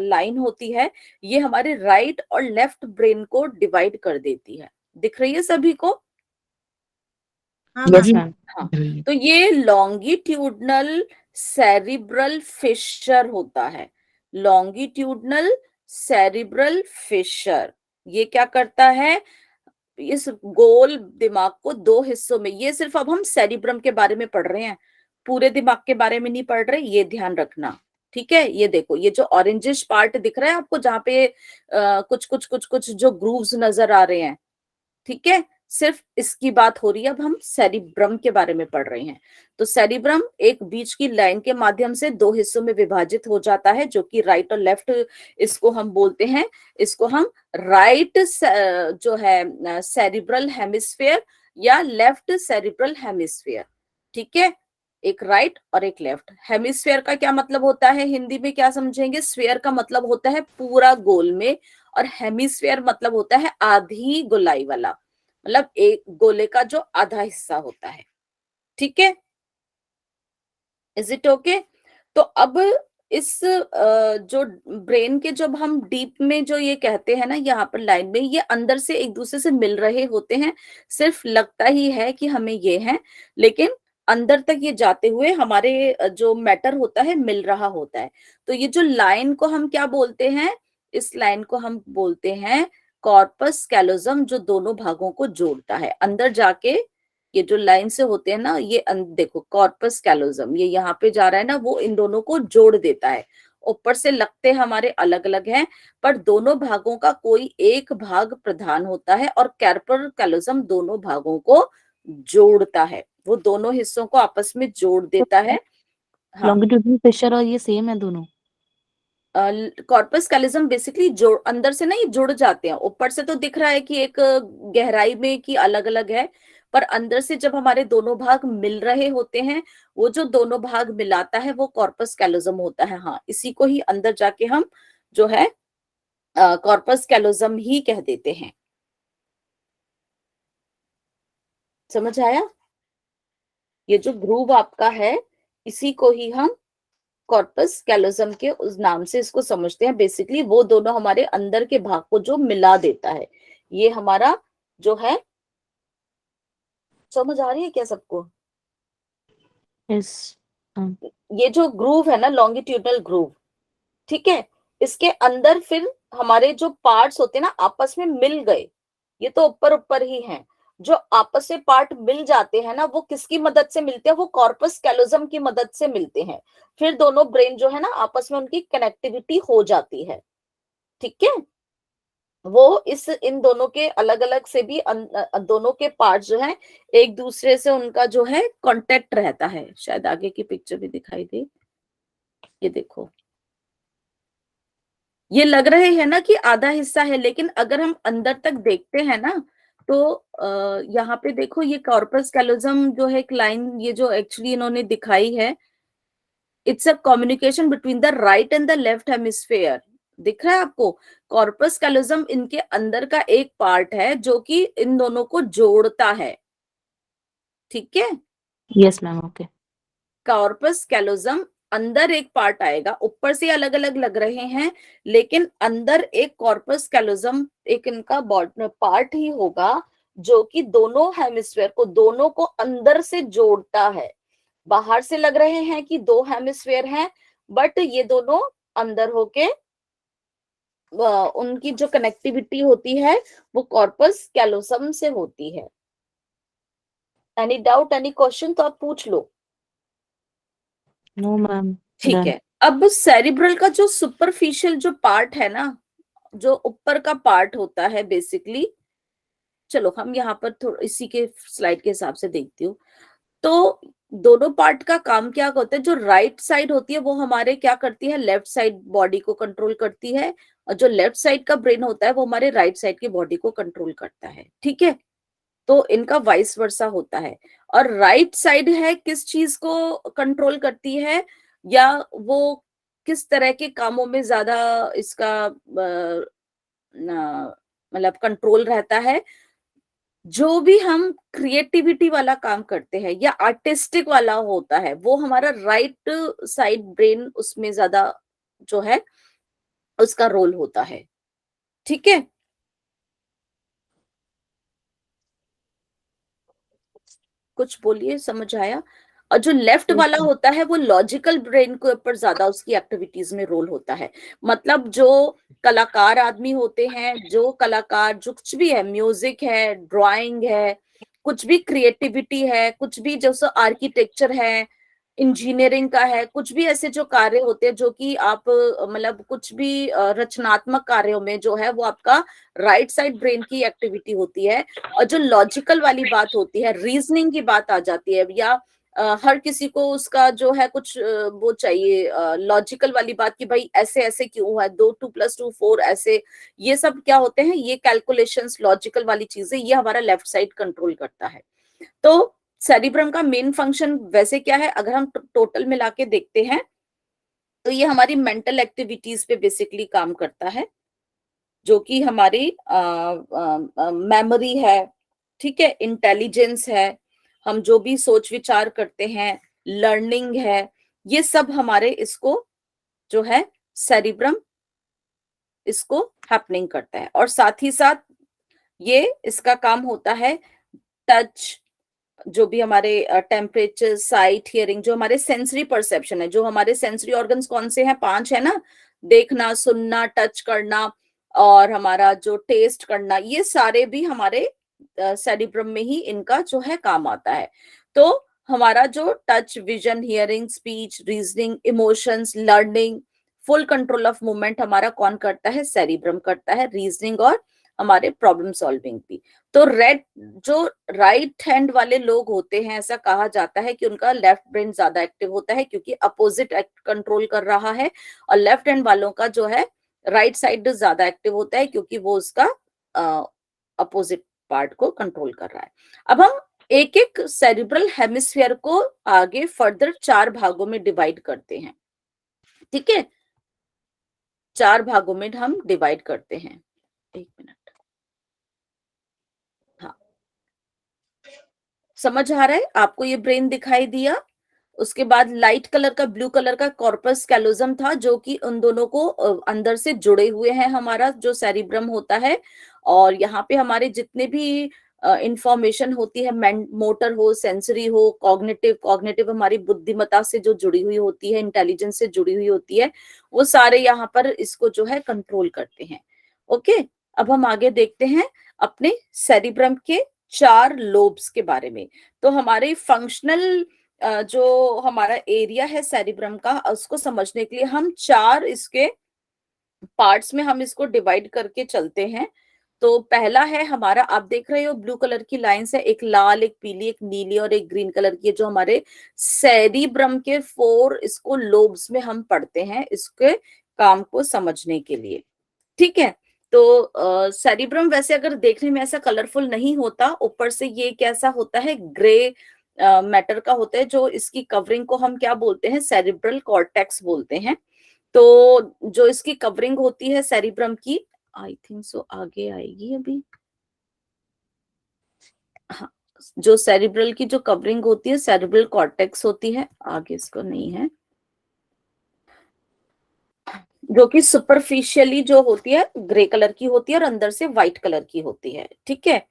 लाइन होती है, ये हमारे राइट और लेफ्ट ब्रेन को डिवाइड कर देती है। दिख रही है सभी को? Yes ma'am. हाँ, तो ये लॉन्गिट्यूडनल सेरिब्रल फिशर होता है। लॉन्गिट्यूडनल सेरिब्रल फिशर ये क्या करता है, इस गोल दिमाग को 2 हिस्सों में, ये सिर्फ अब हम सेरिब्रम के बारे में पढ़ रहे हैं, पूरे दिमाग के बारे में नहीं पढ़ रहे, ये ध्यान रखना। ठीक है, ये देखो, ये जो ऑरेंजिश पार्ट दिख रहा है आपको, जहां पे कुछ कुछ कुछ कुछ जो ग्रूव्स नजर आ रहे हैं, ठीक है, सिर्फ इसकी बात हो रही है। अब हम सेरिब्रम के बारे में पढ़ रहे हैं। तो सेरिब्रम एक बीच की लाइन के माध्यम से 2 हिस्सों में विभाजित हो जाता है, जो कि राइट और लेफ्ट, इसको हम बोलते हैं, इसको हम राइट जो है सेरिब्रल हेमिस्फीयर या लेफ्ट सेरिब्रल हेमिस्फीयर। ठीक है, एक राइट और एक लेफ्ट। हेमिस्फीयर का क्या मतलब होता है, हिंदी में क्या समझेंगे? स्फीयर का मतलब होता है पूरा गोल में, और हेमिस्फीयर मतलब होता है आधी गोलाई वाला, मतलब एक गोले का जो आधा हिस्सा होता है। ठीक है, इज इट ओके? तो अब इस जो ब्रेन के जब हम डीप में जो ये कहते हैं ना, यहाँ पर लाइन में, ये अंदर से एक दूसरे से मिल रहे होते हैं। सिर्फ लगता ही है कि हमें ये है, लेकिन अंदर तक ये जाते हुए हमारे जो मैटर होता है मिल रहा होता है। तो ये जो लाइन को हम क्या बोलते हैं, इस लाइन को हम बोलते हैं कॉर्पस कैलोजम, जो दोनों भागों को जोड़ता है। अंदर जाके ये जो लाइन से होते हैं ना, ये देखो कॉर्पस कैलोजम, ये यहाँ पे जा रहा है ना, वो इन दोनों को जोड़ देता है। ऊपर से लगते हमारे अलग अलग हैं, पर दोनों भागों का कोई एक भाग प्रधान होता है, और कार्पल कैलोजम दोनों भागों को जोड़ता है, वो दोनों हिस्सों को आपस में जोड़ देता है। हाँ, लॉन्गिट्यूडनल फिशर और ये सेम है दोनों? कॉर्पस कैलोजम बेसिकली जोड़, अंदर से ना ये जुड़ जाते हैं। ऊपर से तो दिख रहा है कि एक गहराई में कि अलग अलग है, पर अंदर से जब हमारे दोनों भाग मिल रहे होते हैं, वो जो दोनों भाग मिलाता है वो कॉर्पस कैलोजम होता है। हाँ, इसी को ही अंदर जाके हम जो है कॉर्पस कैलोजम ही कह देते हैं। समझ आया? ये जो ग्रूव आपका है, इसी को ही हम कॉर्पस कैलोजम के उस नाम से इसको समझते हैं। बेसिकली वो दोनों हमारे अंदर के भाग को जो मिला देता है, ये हमारा जो है, समझ आ रही है क्या सबको? यस। ये जो ग्रूव है ना, लॉन्गिट्यूडनल ग्रूव, ठीक है, इसके अंदर फिर हमारे जो पार्ट्स होते हैं ना आपस में मिल गए, ये तो ऊपर ऊपर ही हैं, जो आपस में पार्ट मिल जाते हैं ना, वो किसकी मदद से मिलते हैं? वो कॉर्पस कैलोजम की मदद से मिलते हैं। फिर दोनों ब्रेन जो है ना आपस में उनकी कनेक्टिविटी हो जाती है, ठीक है। वो इन दोनों के अलग अलग से भी दोनों के पार्ट जो है एक दूसरे से उनका जो है कांटेक्ट रहता है। शायद आगे की पिक्चर भी दिखाई दे, ये देखो, ये लग रहे है ना कि आधा हिस्सा है, लेकिन अगर हम अंदर तक देखते हैं ना तो यहाँ पे देखो, ये कॉर्पस कैलोजम जो है एक लाइन, ये जो एक्चुअली इन्होंने दिखाई है, it's a communication between the right and the left hemisphere. दिख रहा है आपको? कॉर्पस कैलोजम इनके अंदर का एक पार्ट है जो कि इन दोनों को जोड़ता है, ठीक है। Yes ma'am, okay. Corpus callosum अंदर एक पार्ट आएगा, ऊपर से अलग अलग लग रहे हैं, लेकिन अंदर एक कॉर्पस कैलोजम एक इनका पार्ट ही होगा जो कि दोनों हेमिस्फेयर को, दोनों को अंदर से जोड़ता है। बाहर से लग रहे हैं कि दो हेमिस्फेयर हैं, बट ये दोनों अंदर होके उनकी जो कनेक्टिविटी होती है वो कॉर्पस कैलोजम से होती है। एनी डाउट, एनी क्वेश्चन तो आप पूछ लो। नो मैम, ठीक डन। है। अब सेरिब्रल का जो सुपरफिशियल जो पार्ट है ना, जो ऊपर का पार्ट होता है बेसिकली, चलो हम यहाँ पर थोड़ा इसी के स्लाइड के हिसाब से देखती हूँ। तो दोनों पार्ट का काम क्या होता है? जो राइट साइड होती है वो हमारे क्या करती है? लेफ्ट साइड बॉडी को कंट्रोल करती है, और जो लेफ्ट साइड का ब्रेन होता है वो हमारे राइट साइड की बॉडी को कंट्रोल करता है, ठीक है। तो इनका वाइस वर्सा होता है। और राइट साइड है किस चीज को कंट्रोल करती है, या वो किस तरह के कामों में ज्यादा इसका मतलब कंट्रोल रहता है? जो भी हम क्रिएटिविटी वाला काम करते हैं या आर्टिस्टिक वाला होता है, वो हमारा राइट साइड ब्रेन उसमें ज्यादा जो है उसका रोल होता है, ठीक है। कुछ बोलिए, समझ आया? और जो लेफ्ट वाला होता है वो लॉजिकल ब्रेन के ऊपर ज्यादा उसकी एक्टिविटीज में रोल होता है। मतलब जो कलाकार आदमी होते हैं, जो कलाकार जो कुछ भी है, म्यूजिक है, ड्राइंग है, कुछ भी क्रिएटिविटी है, कुछ भी जैसे आर्किटेक्चर है, इंजीनियरिंग का है, कुछ भी ऐसे जो कार्य होते हैं जो कि आप मतलब कुछ भी रचनात्मक कार्यों में जो है वो आपका राइट साइड ब्रेन की एक्टिविटी होती है। और जो लॉजिकल वाली बात होती है, रीजनिंग की बात आ जाती है, या हर किसी को उसका जो है कुछ वो चाहिए लॉजिकल वाली बात कि भाई ऐसे ऐसे क्यों है, 2 2 + 2 4 ऐसे, ये सब क्या होते हैं? ये कैलकुलेशंस, लॉजिकल वाली चीजें, ये हमारा लेफ्ट साइड कंट्रोल करता है। तो सेरिब्रम का मेन फंक्शन वैसे क्या है? अगर हम टोटल मिला के देखते हैं तो ये हमारी मेंटल एक्टिविटीज पे बेसिकली काम करता है, जो कि हमारी मेमोरी है, ठीक है, इंटेलिजेंस है, हम जो भी सोच विचार करते हैं, लर्निंग है, ये सब हमारे इसको जो है सेरिब्रम इसको हैपनिंग करता है। और साथ ही साथ ये इसका काम होता है टच, जो भी हमारे टेम्परेचर, साइट, हियरिंग, जो हमारे सेंसरी परसेप्शन है, जो हमारे सेंसरी ऑर्गन्स कौन से हैं? 5 है ना, देखना, सुनना, टच करना, और हमारा जो टेस्ट करना, ये सारे भी हमारे सेरिब्रम में ही इनका जो है काम आता है। तो हमारा जो touch, vision, hearing, speech, reasoning, emotions, learning, full control of movement हमारा कौन करता है? सेरिब्रम करता है। रीजनिंग और हमारे प्रॉब्लम सॉल्विंग भी। तो जो राइट हैंड वाले लोग होते हैं, ऐसा कहा जाता है कि उनका लेफ्ट ब्रेन ज्यादा एक्टिव होता है क्योंकि अपोजिट कंट्रोल कर रहा है, और लेफ्ट हैंड वालों का जो है राइट साइड ज्यादा एक्टिव होता है क्योंकि वो उसका अपोजिट पार्ट को कंट्रोल कर रहा है। अब हम एक एक सेरिब्रल हेमिस्फीयर को आगे फर्दर 4 भागों में डिवाइड करते हैं, ठीक है। 4 भागों में हम डिवाइड करते हैं। 1 मिनट, हाँ, समझ आ रहा है आपको? ये ब्रेन दिखाई दिया, उसके बाद लाइट कलर का, ब्लू कलर का कॉर्पस कैलोजम था, जो कि उन दोनों को अंदर से जुड़े हुए हैं, हमारा जो सेरिब्रम होता है। और यहाँ पे हमारे जितने भी इंफॉर्मेशन होती है, मोटर हो, सेंसरी हो, कॉग्निटिव, कॉग्निटिव हमारी बुद्धिमत्ता से जो जुड़ी हुई होती है, इंटेलिजेंस से जुड़ी हुई होती है, वो सारे यहाँ पर इसको जो है कंट्रोल करते हैं। ओके, अब हम आगे देखते हैं अपने सेरिब्रम के 4 लोब्स के बारे में। तो हमारे फंक्शनल जो हमारा एरिया है सेरिब्रम का, उसको समझने के लिए हम 4 इसके पार्ट्स में हम इसको डिवाइड करके चलते हैं। तो पहला है हमारा, आप देख रहे हो ब्लू कलर की लाइंस है, एक लाल, एक पीली, एक नीली और एक ग्रीन कलर की, जो हमारे सेरिब्रम के 4 इसको लोब्स में हम पढ़ते हैं इसके काम को समझने के लिए। ठीक है, तो सेरिब्रम वैसे अगर देखने में ऐसा कलरफुल नहीं होता, ऊपर से ये कैसा होता है, ग्रे मैटर का होता है, जो इसकी कवरिंग को हम क्या बोलते हैं, सेरिब्रल कॉर्टेक्स बोलते हैं। तो जो इसकी कवरिंग होती है सेरिब्रम की, आई थिंक सो आगे आएगी अभी, हाँ, जो सेरिब्रल की जो कवरिंग होती है सेरिब्रल कॉर्टेक्स होती है, आगे इसको नहीं है, जो कि सुपरफिशियली जो होती है ग्रे कलर की होती है और अंदर से व्हाइट कलर की होती है। ठीक है,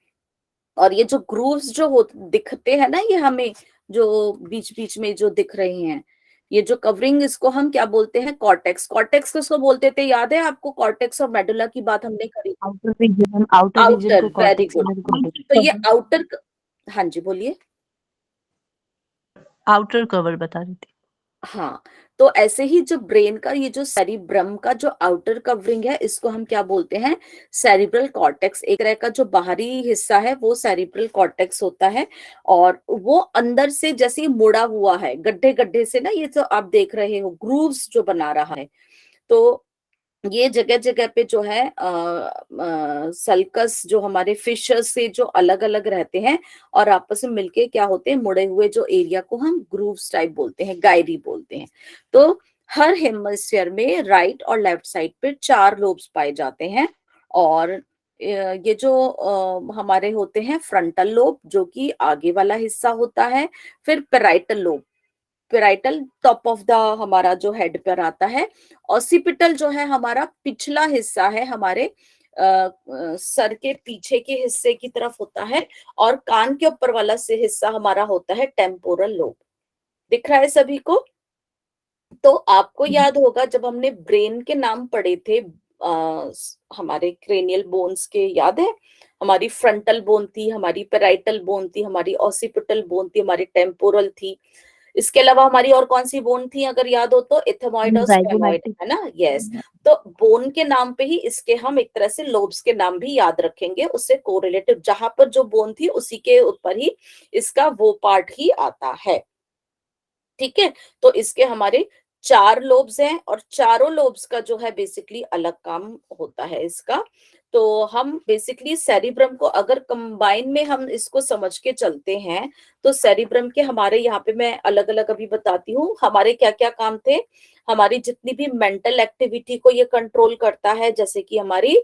और ये जो ग्रूव्स जो दिखते हैं ना, ये हमें जो बीच बीच में जो दिख रही हैं, ये जो कवरिंग, इसको हम क्या बोलते हैं, कॉर्टेक्स। कॉर्टेक्स किसको बोलते थे, याद है आपको, कॉर्टेक्स और मेडुला की बात हमने करी। आउटर रीजन को आउटर, वेरी कॉर्टेक्स गुड। में बोलते तो ये आउटर, हाँ जी बोलिए। आउटर कवर बता रही थी। हाँ, तो ऐसे ही जो ब्रेन का ये जो सेरिब्रम का जो आउटर कवरिंग है, इसको हम क्या बोलते हैं, सेरिब्रल कॉर्टेक्स। एक तरह का जो बाहरी हिस्सा है वो सेरिब्रल कॉर्टेक्स होता है, और वो अंदर से जैसे ही मुड़ा हुआ है, गड्ढे गड्ढे से ना, ये जो आप देख रहे हो ग्रूव्स जो बना रहा है, तो ये जगह जगह पे जो है सल्कस जो हमारे फिशर्स से जो अलग अलग रहते हैं और आपस में मिलके क्या होते हैं, मुड़े हुए जो एरिया को हम ग्रूव्स टाइप बोलते हैं, गायरी बोलते हैं। तो हर हेमिस्फीयर में राइट और लेफ्ट साइड पे 4 लोब्स पाए जाते हैं। और ये जो हमारे होते हैं फ्रंटल लोब, जो कि आगे वाला हिस्सा होता है, फिर parietal lobe, parietal top of the हमारा जो हेड पर आता है, ऑसिपिटल जो है हमारा पिछला हिस्सा है, हमारे सर के पीछे के हिस्से की तरफ होता है, और कान के ऊपर वाला से हिस्सा हमारा होता है टेम्पोरल लोब। दिख रहा है सभी को? तो आपको याद होगा जब हमने ब्रेन के नाम पढ़े थे, हमारे क्रेनियल बोन्स के, याद है, हमारी फ्रंटल बोन थी, हमारी पेराइटल बोन थी, हमारी ऑसिपिटल बोन थी, हमारी टेम्पोरल थी। इसके अलावा हमारी और कौन सी बोन थी अगर याद हो तो, इथेमॉइड और स्फेनॉइड, है ना, यस। तो बोन के नाम पे ही इसके हम एक तरह से लोब्स के नाम भी याद रखेंगे, उससे कोरिलेटिव, जहां पर जो बोन थी उसी के ऊपर ही इसका वो पार्ट ही आता है। ठीक है, तो इसके हमारे 4 लोब्स हैं, और चारों लोब्स का जो है बेसिकली अलग काम होता है इसका। तो हम बेसिकली सेरिब्रम को अगर कंबाइन में हम इसको समझ के चलते हैं, तो सेरिब्रम के हमारे यहाँ पे मैं अलग अलग अभी बताती हूँ हमारे क्या क्या काम थे। हमारी जितनी भी मेंटल एक्टिविटी को ये कंट्रोल करता है, जैसे कि हमारी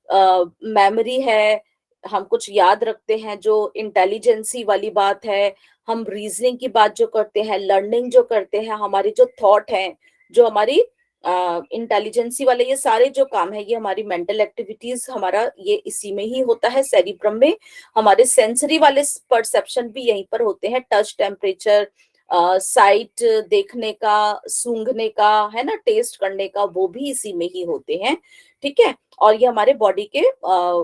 मेमोरी है, हम कुछ याद रखते हैं, जो इंटेलिजेंसी वाली बात है, हम रीजनिंग की बात जो करते हैं, लर्निंग जो करते हैं, हमारी जो थॉट है, जो हमारी इंटेलिजेंसी वाले ये सारे जो काम है, ये हमारी मेंटल एक्टिविटीज, हमारा ये इसी में ही होता है सेरिब्रम में। हमारे सेंसरी वाले परसेप्शन भी यहीं पर होते हैं, टच, टेम्परेचर, साइट देखने का, सूंघने का, है ना, टेस्ट करने का, वो भी इसी में ही होते हैं। ठीक है, और ये हमारे बॉडी के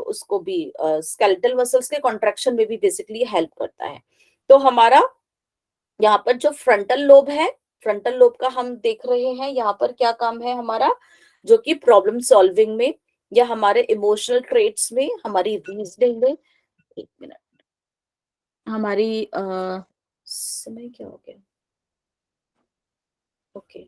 उसको भी स्केलेटल मसल्स के कॉन्ट्रैक्शन में भी बेसिकली हेल्प करता है। तो हमारा यहाँ पर जो फ्रंटल लोब है, फ्रंटल लोब का हम देख रहे हैं यहाँ पर क्या काम है हमारा, जो कि प्रॉब्लम सॉल्विंग में, या हमारे इमोशनल ट्रेट्स में, हमारी रीजनिंग में, एक मिनट, हमारी समय क्या हो गया, ओके,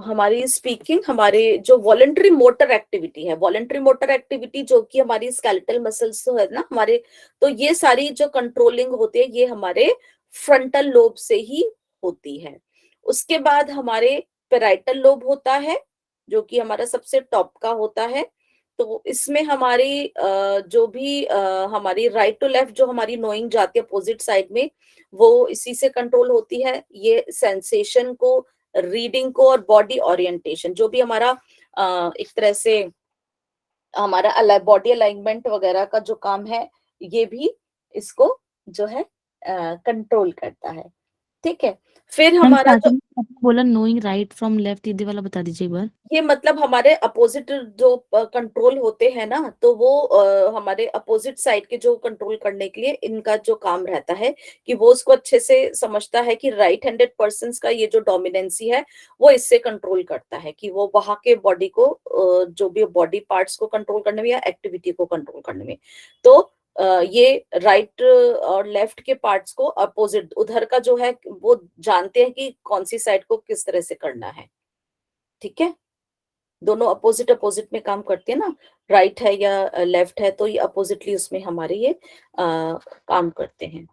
हमारी स्पीकिंग, हमारे जो वॉलंटरी मोटर एक्टिविटी है, वॉलंटरी मोटर एक्टिविटी जो कि हमारी स्केलेटल मसल्स तो है ना हमारे, तो ये सारी जो कंट्रोलिंग होती है ये हमारे फ्रंटल लोब से ही होती है। उसके बाद हमारे पेराइटल लोब होता है, जो कि हमारा सबसे टॉप का होता है, तो इसमें हमारी जो भी हमारी राइट टू लेफ्ट जो हमारी नोइंग जाती है अपोजिट साइड में, वो इसी से कंट्रोल होती है। ये सेंसेशन को, रीडिंग को और बॉडी ओरिएंटेशन, जो भी हमारा एक तरह से हमारा बॉडी अलाइनमेंट वगैरह का जो काम है, ये भी इसको जो है कंट्रोल करता है। ठीक है, फिर मैम हमारा जो स्टार्टिंग में आपने बोला नोइंग राइट फ्रॉम लेफ्ट, ये वाला बता दीजिए एक बार। ये मतलब हमारे अपोजिट जो कंट्रोल होते हैं ना, तो वो हमारे अपोजिट साइड के जो कंट्रोल करने के लिए इनका जो काम रहता है कि वो उसको अच्छे से समझता है कि राइट हैंडेड पर्सन का ये जो डोमिनेंसी है वो इससे कंट्रोल करता है, कि वो वहां के बॉडी को जो भी बॉडी पार्ट्स को कंट्रोल करने में या एक्टिविटी को कंट्रोल करने में। तो ये राइट और लेफ्ट के पार्ट्स को अपोजिट उधर का जो है वो जानते हैं कि कौन सी साइड को किस तरह से करना है। ठीक है, दोनों अपोजिट अपोजिट में काम करते हैं ना, राइट है या लेफ्ट है, तो ये अपोजिटली उसमें हमारे ये काम करते हैं।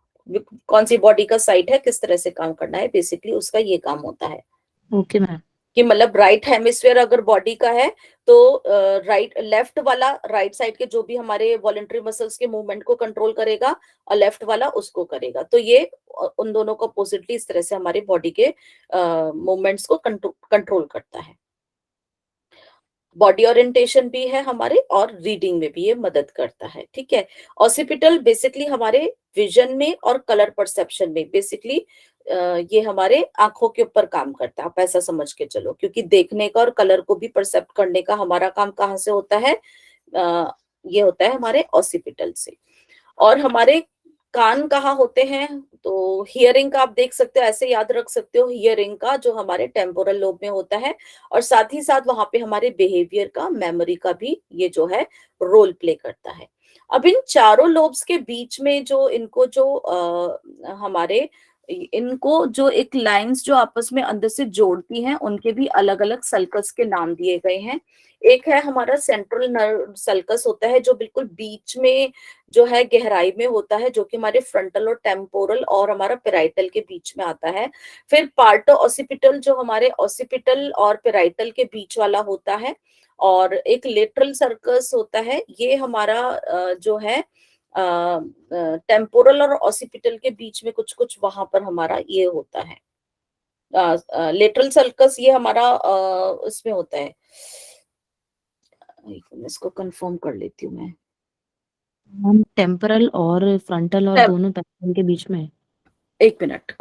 कौन सी बॉडी का साइड है, किस तरह से काम करना है, बेसिकली उसका ये काम होता है। Okay ma'am. कि मतलब राइट हेमिस्फीयर अगर बॉडी का है तो राइट लेफ्ट वाला राइट साइड के जो भी हमारे वॉलंटरी मसल्स के मूवमेंट को कंट्रोल करेगा और लेफ्ट वाला उसको करेगा। तो ये उन दोनों को अपोजिटली इस तरह से हमारे बॉडी के मूवमेंट्स को कंट्रोल करता है। बॉडी ओरिएंटेशन भी है हमारे और रीडिंग में भी ये मदद करता है। ठीक है, ऑसिपिटल बेसिकली हमारे विजन में और कलर परसेप्शन में, बेसिकली ये हमारे आंखों के ऊपर काम करता है, आप ऐसा समझ के चलो, क्योंकि देखने का और कलर को भी परसेप्ट करने का हमारा काम कहाँ से होता है, ये होता है हमारे ऑसिपिटल से। और हमारे कान कहाँ होते हैं, तो हियरिंग का आप देख सकते हो, ऐसे याद रख सकते हो, हियरिंग का जो हमारे टेम्पोरल लोब में होता है, और साथ ही साथ वहां पे हमारे बिहेवियर का, मेमोरी का भी ये जो है रोल प्ले करता है। अब इन चारों लोब्स के बीच में जो इनको जो हमारे इनको जो एक लाइंस जो आपस में अंदर से जोड़ती हैं, उनके भी अलग अलग सल्कस के नाम दिए गए हैं। एक है हमारा सेंट्रल नर्व सल्कस होता है, जो बिल्कुल बीच में जो है गहराई में होता है, जो कि हमारे फ्रंटल और टेम्पोरल और हमारा पेराइटल के बीच में आता है। फिर पार्टो ऑसिपिटल जो हमारे ऑसिपिटल और पेराइटल के बीच वाला होता है। और एक लेटरल सर्कस होता है, ये हमारा जो है टेम्पोरल और ऑसिपिटल के बीच में कुछ कुछ वहां पर हमारा ये होता है। लेटरल सर्कस ये हमारा इसमें होता है, इसको कंफर्म कर लेती हूँ मैं। मैम टेम्परल और फ्रंटल और दोनों पैटर्न के बीच में। एक मिनट,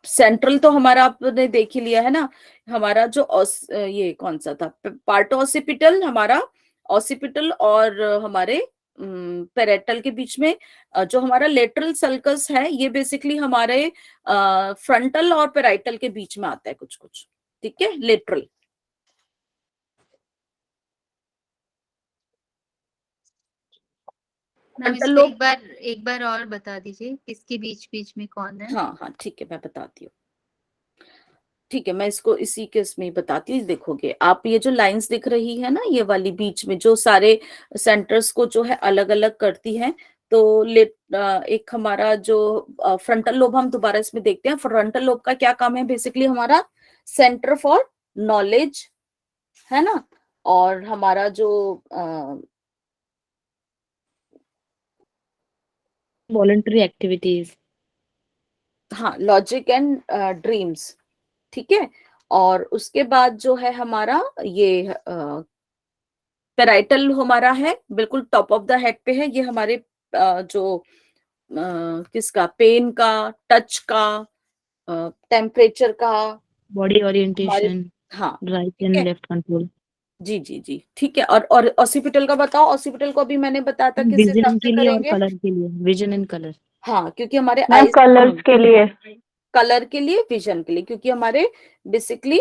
सेंट्रल तो हमारा आपने देख ही लिया है ना, हमारा जो ये कौन सा था, पार्ट ऑसिपिटल हमारा, ऑसिपिटल और हमारे पेरेटल के बीच में जो हमारा लेटरल सल्कस है, ये बेसिकली हमारे फ्रंटल और पेराइटल के बीच में आता है कुछ कुछ। ठीक है, लेटरल। मैम फ्रंटल इसको लोब, एक बार और बता दीजिए, किसके बीच बीच में कौन है? हाँ हाँ ठीक है, मैं बताती हूँ। ठीक है, मैं इसको इसी के इसमें बताती हूँ। देखोगे आप, ये जो लाइंस दिख रही है ना, ये वाली बीच में जो सारे सेंटर्स को जो है अलग अलग करती है, तो एक हमारा जो फ्रंटल लोब, हम दोबारा इसमें देखते हैं। फ्रंटल लोब का क्या काम है, बेसिकली हमारा सेंटर फॉर नॉलेज है ना, और हमारा जो वॉलंटरी एक्टिविटीज, हाँ, लॉजिक एंड ड्रीम्स। ठीक है, और उसके बाद जो है हमारा ये पेराइटल हमारा है, बिल्कुल टॉप ऑफ द हेड पे है, ये हमारे जो किसका, पेन का, टच का, टेम्परेचर का, बॉडी ओरिएंटेशन, हाँ राइट ठीक एंड है, लेफ्ट कंट्रोल, जी जी जी ठीक है। और ऑसिपिटल का बताओ, ऑसिपिटल को भी मैंने बताया था किस हिसाब विजन से के लिए और करेंगे। कलर के लिए, विजन एंड कलर। हाँ, क्योंकि हमारे मैम आईज, कलर्स के लिए, कलर के लिए, विजन के लिए, क्योंकि हमारे बेसिकली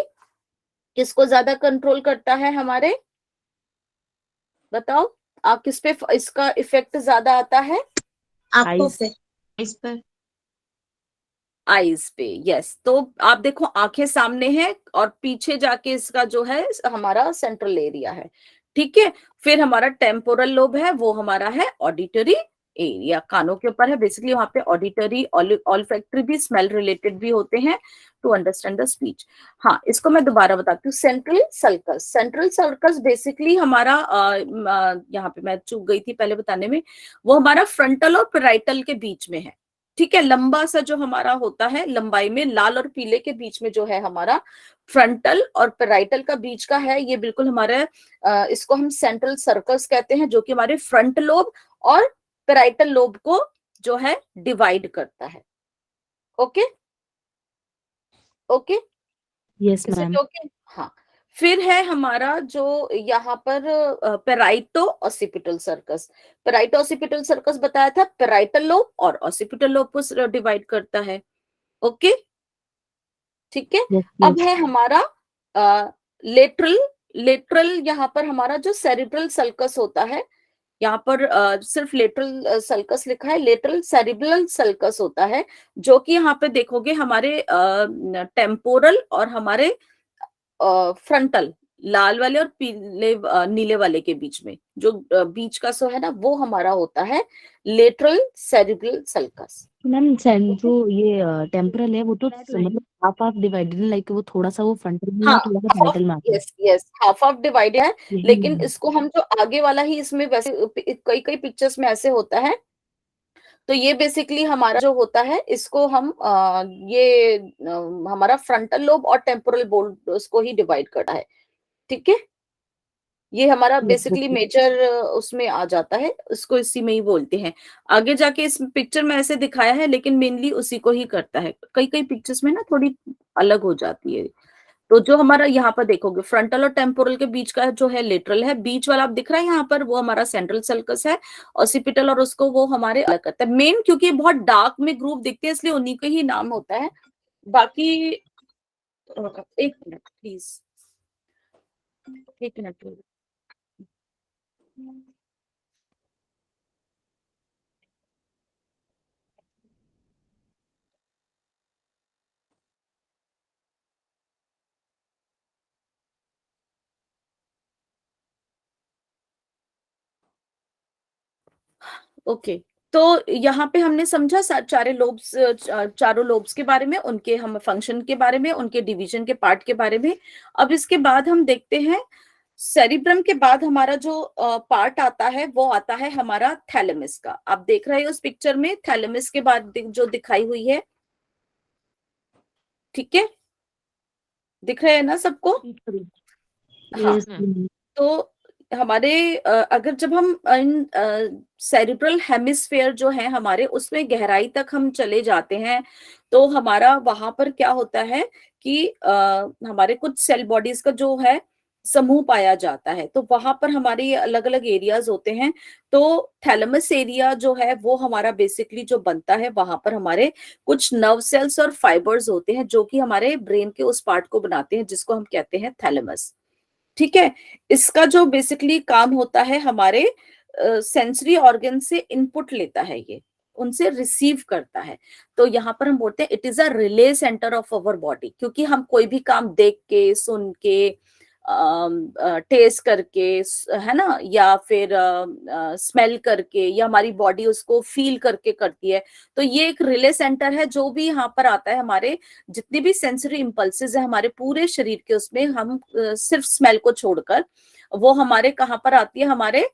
किसको ज्यादा कंट्रोल करता है हमारे, बताओ आप, किस पे इसका इफेक्ट ज्यादा आता है, आंखों Eyes. पे, इस पर। आईज पे, यस। तो आप देखो, आंखें सामने हैं और पीछे जाके इसका जो है हमारा सेंट्रल एरिया है। ठीक है, फिर हमारा टेम्पोरल लोब है, वो हमारा है ऑडिटरी एरिया कानों के ऊपर है, बेसिकली वहां पे ऑडिटरी ऑल्फैक्टरी भी स्मेल रिलेटेड भी होते हैं टू अंडरस्टैंड द स्पीच। हाँ, इसको मैं दोबारा बताती हूँ। Central sulcus, central sulcus basically हमारा यहाँ पे मैं चूक गई थी पहले बताने में, वो हमारा फ्रंटल और पैराइटल के बीच में है। ठीक है, लंबा सा जो हमारा होता है लंबाई में, लाल और पीले के बीच में जो है हमारा फ्रंटल और पैराइटल का बीच का है, ये बिल्कुल हमारे इसको हम सेंट्रल सर्कस कहते हैं, जो कि हमारे फ्रंट लोब और पैराइटल लोब को जो है डिवाइड करता है। ओके ओके, यस इसे मैम। ओके। हाँ, फिर है हमारा जो यहाँ पर पेराइटो ऑसिपिटल सर्कस। पेराइटो ऑसिपिटल सर्कस बताया था, पेराइटल लोब और ऑसिपिटल लोब को डिवाइड करता है। ओके, ठीक है। यस अब यस। है हमारा लेटरल, लेटरल यहाँ पर हमारा जो सेरिब्रल सल्कस होता है, यहाँ पर सिर्फ लेटरल सल्कस लिखा है, लेटरल सेरिब्रल सल्कस होता है, जो कि यहाँ पे देखोगे हमारे टेम्पोरल और हमारे फ्रंटल, लाल वाले और पीले नीले वाले के बीच में जो बीच का सो है ना, वो हमारा होता है लेटरल सेरिब्रल सल्कस। मैम जो ये टेम्परल है वो तो मतलब हाफ हाफ डिवाइडेड, लाइक वो थोड़ा सा वो फ्रंटल में हाँ, है, थोड़ा सा पैरेटल में आता है। Yes yes, half half divide है, यही लेकिन है। इसको हम जो आगे वाला ही इसमें वैसे कई कई पिक्चर्स में ऐसे होता है। तो ये बेसिकली हमारा जो होता है, इसको हम ये हमारा फ्रंटल लोब और टेम्पोरल बोल्ट उसको ही डिवाइड करता है। ठीक है, ये हमारा बेसिकली मेजर उसमें आ जाता है, उसको इसी में ही बोलते हैं। आगे जाके इस पिक्चर में ऐसे दिखाया है, लेकिन मेनली उसी को ही करता है। कई कई पिक्चर्स में ना थोड़ी अलग हो जाती है। तो जो हमारा यहाँ पर देखोगे फ्रंटल और टेम्पोरल के बीच का जो है लेटरल है, बीच वाला आप दिख रहा है यहाँ पर, वो हमारा सेंट्रल सल्कस है। ऑसिपिटल और उसको वो हमारे अलग करता है। मेन क्योंकि ये बहुत डार्क में ग्रुप दिखते हैं, इसलिए उन्हीं का ही नाम होता है। बाकी एक मिनट प्लीज, एक मिनट। ओके, तो यहाँ पे हमने समझा चारों लोब्स, चारों लोब्स के बारे में, उनके हम फंक्शन के बारे में, उनके डिवीजन के पार्ट के बारे में। अब इसके बाद हम देखते हैं सेरिब्रम के बाद हमारा जो पार्ट आता है, वो आता है हमारा थैलेमस का। आप देख रहे हो उस पिक्चर में थैलेमस के बाद जो दिखाई हुई है, ठीक है, दिख रहे हैं ना सबको? हाँ, यस मैम। तो हमारे अगर जब हम इन सेरिब्रल हेमिस्फेयर जो है हमारे, उसमें गहराई तक हम चले जाते हैं, तो हमारा वहां पर क्या होता है कि हमारे कुछ सेल बॉडीज का जो है समूह पाया जाता है। तो वहां पर हमारे अलग अलग एरियाज होते हैं। तो थैलेमस एरिया जो है वो हमारा बेसिकली जो बनता है, वहां पर हमारे कुछ नर्व सेल्स और फाइबर्स होते हैं, जो कि हमारे ब्रेन के उस पार्ट को बनाते हैं जिसको हम कहते हैं थैलेमस। ठीक है, इसका जो बेसिकली काम होता है, हमारे सेंसरी ऑर्गन से इनपुट लेता है, ये उनसे रिसीव करता है। तो यहाँ पर हम बोलते हैं it is a relay centre of our body, क्योंकि हम कोई भी काम देख के, सुन के, टेस्ट करके, है ना, या फिर स्मेल करके, या हमारी बॉडी उसको फील करके करती है। तो ये एक रिले सेंटर है, जो भी यहाँ पर आता है, हमारे जितनी भी सेंसरी इम्पल्सेस है हमारे पूरे शरीर के, उसमें हम सिर्फ स्मेल को छोड़कर, वो हमारे कहाँ पर आती है, हमारे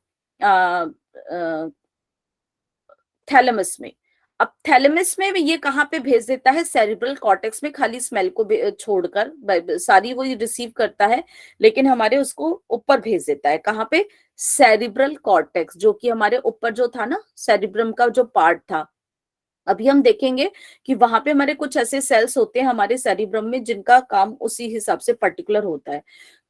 थैलेमस में। अब थैलेमस में ये कहाँ पे भेज देता है? सेरिब्रल कॉर्टेक्स में, खाली स्मेल को छोड़कर सारी वो रिसीव करता है, लेकिन हमारे उसको ऊपर भेज देता है। कहाँ पे? सेरिब्रल कॉर्टेक्स, जो कि हमारे ऊपर जो था ना, सेरिब्रम का जो पार्ट था। अभी हम देखेंगे कि वहां पे हमारे कुछ ऐसे सेल्स होते हैं हमारे सेरिब्रम में, जिनका काम उसी हिसाब से पर्टिकुलर होता है।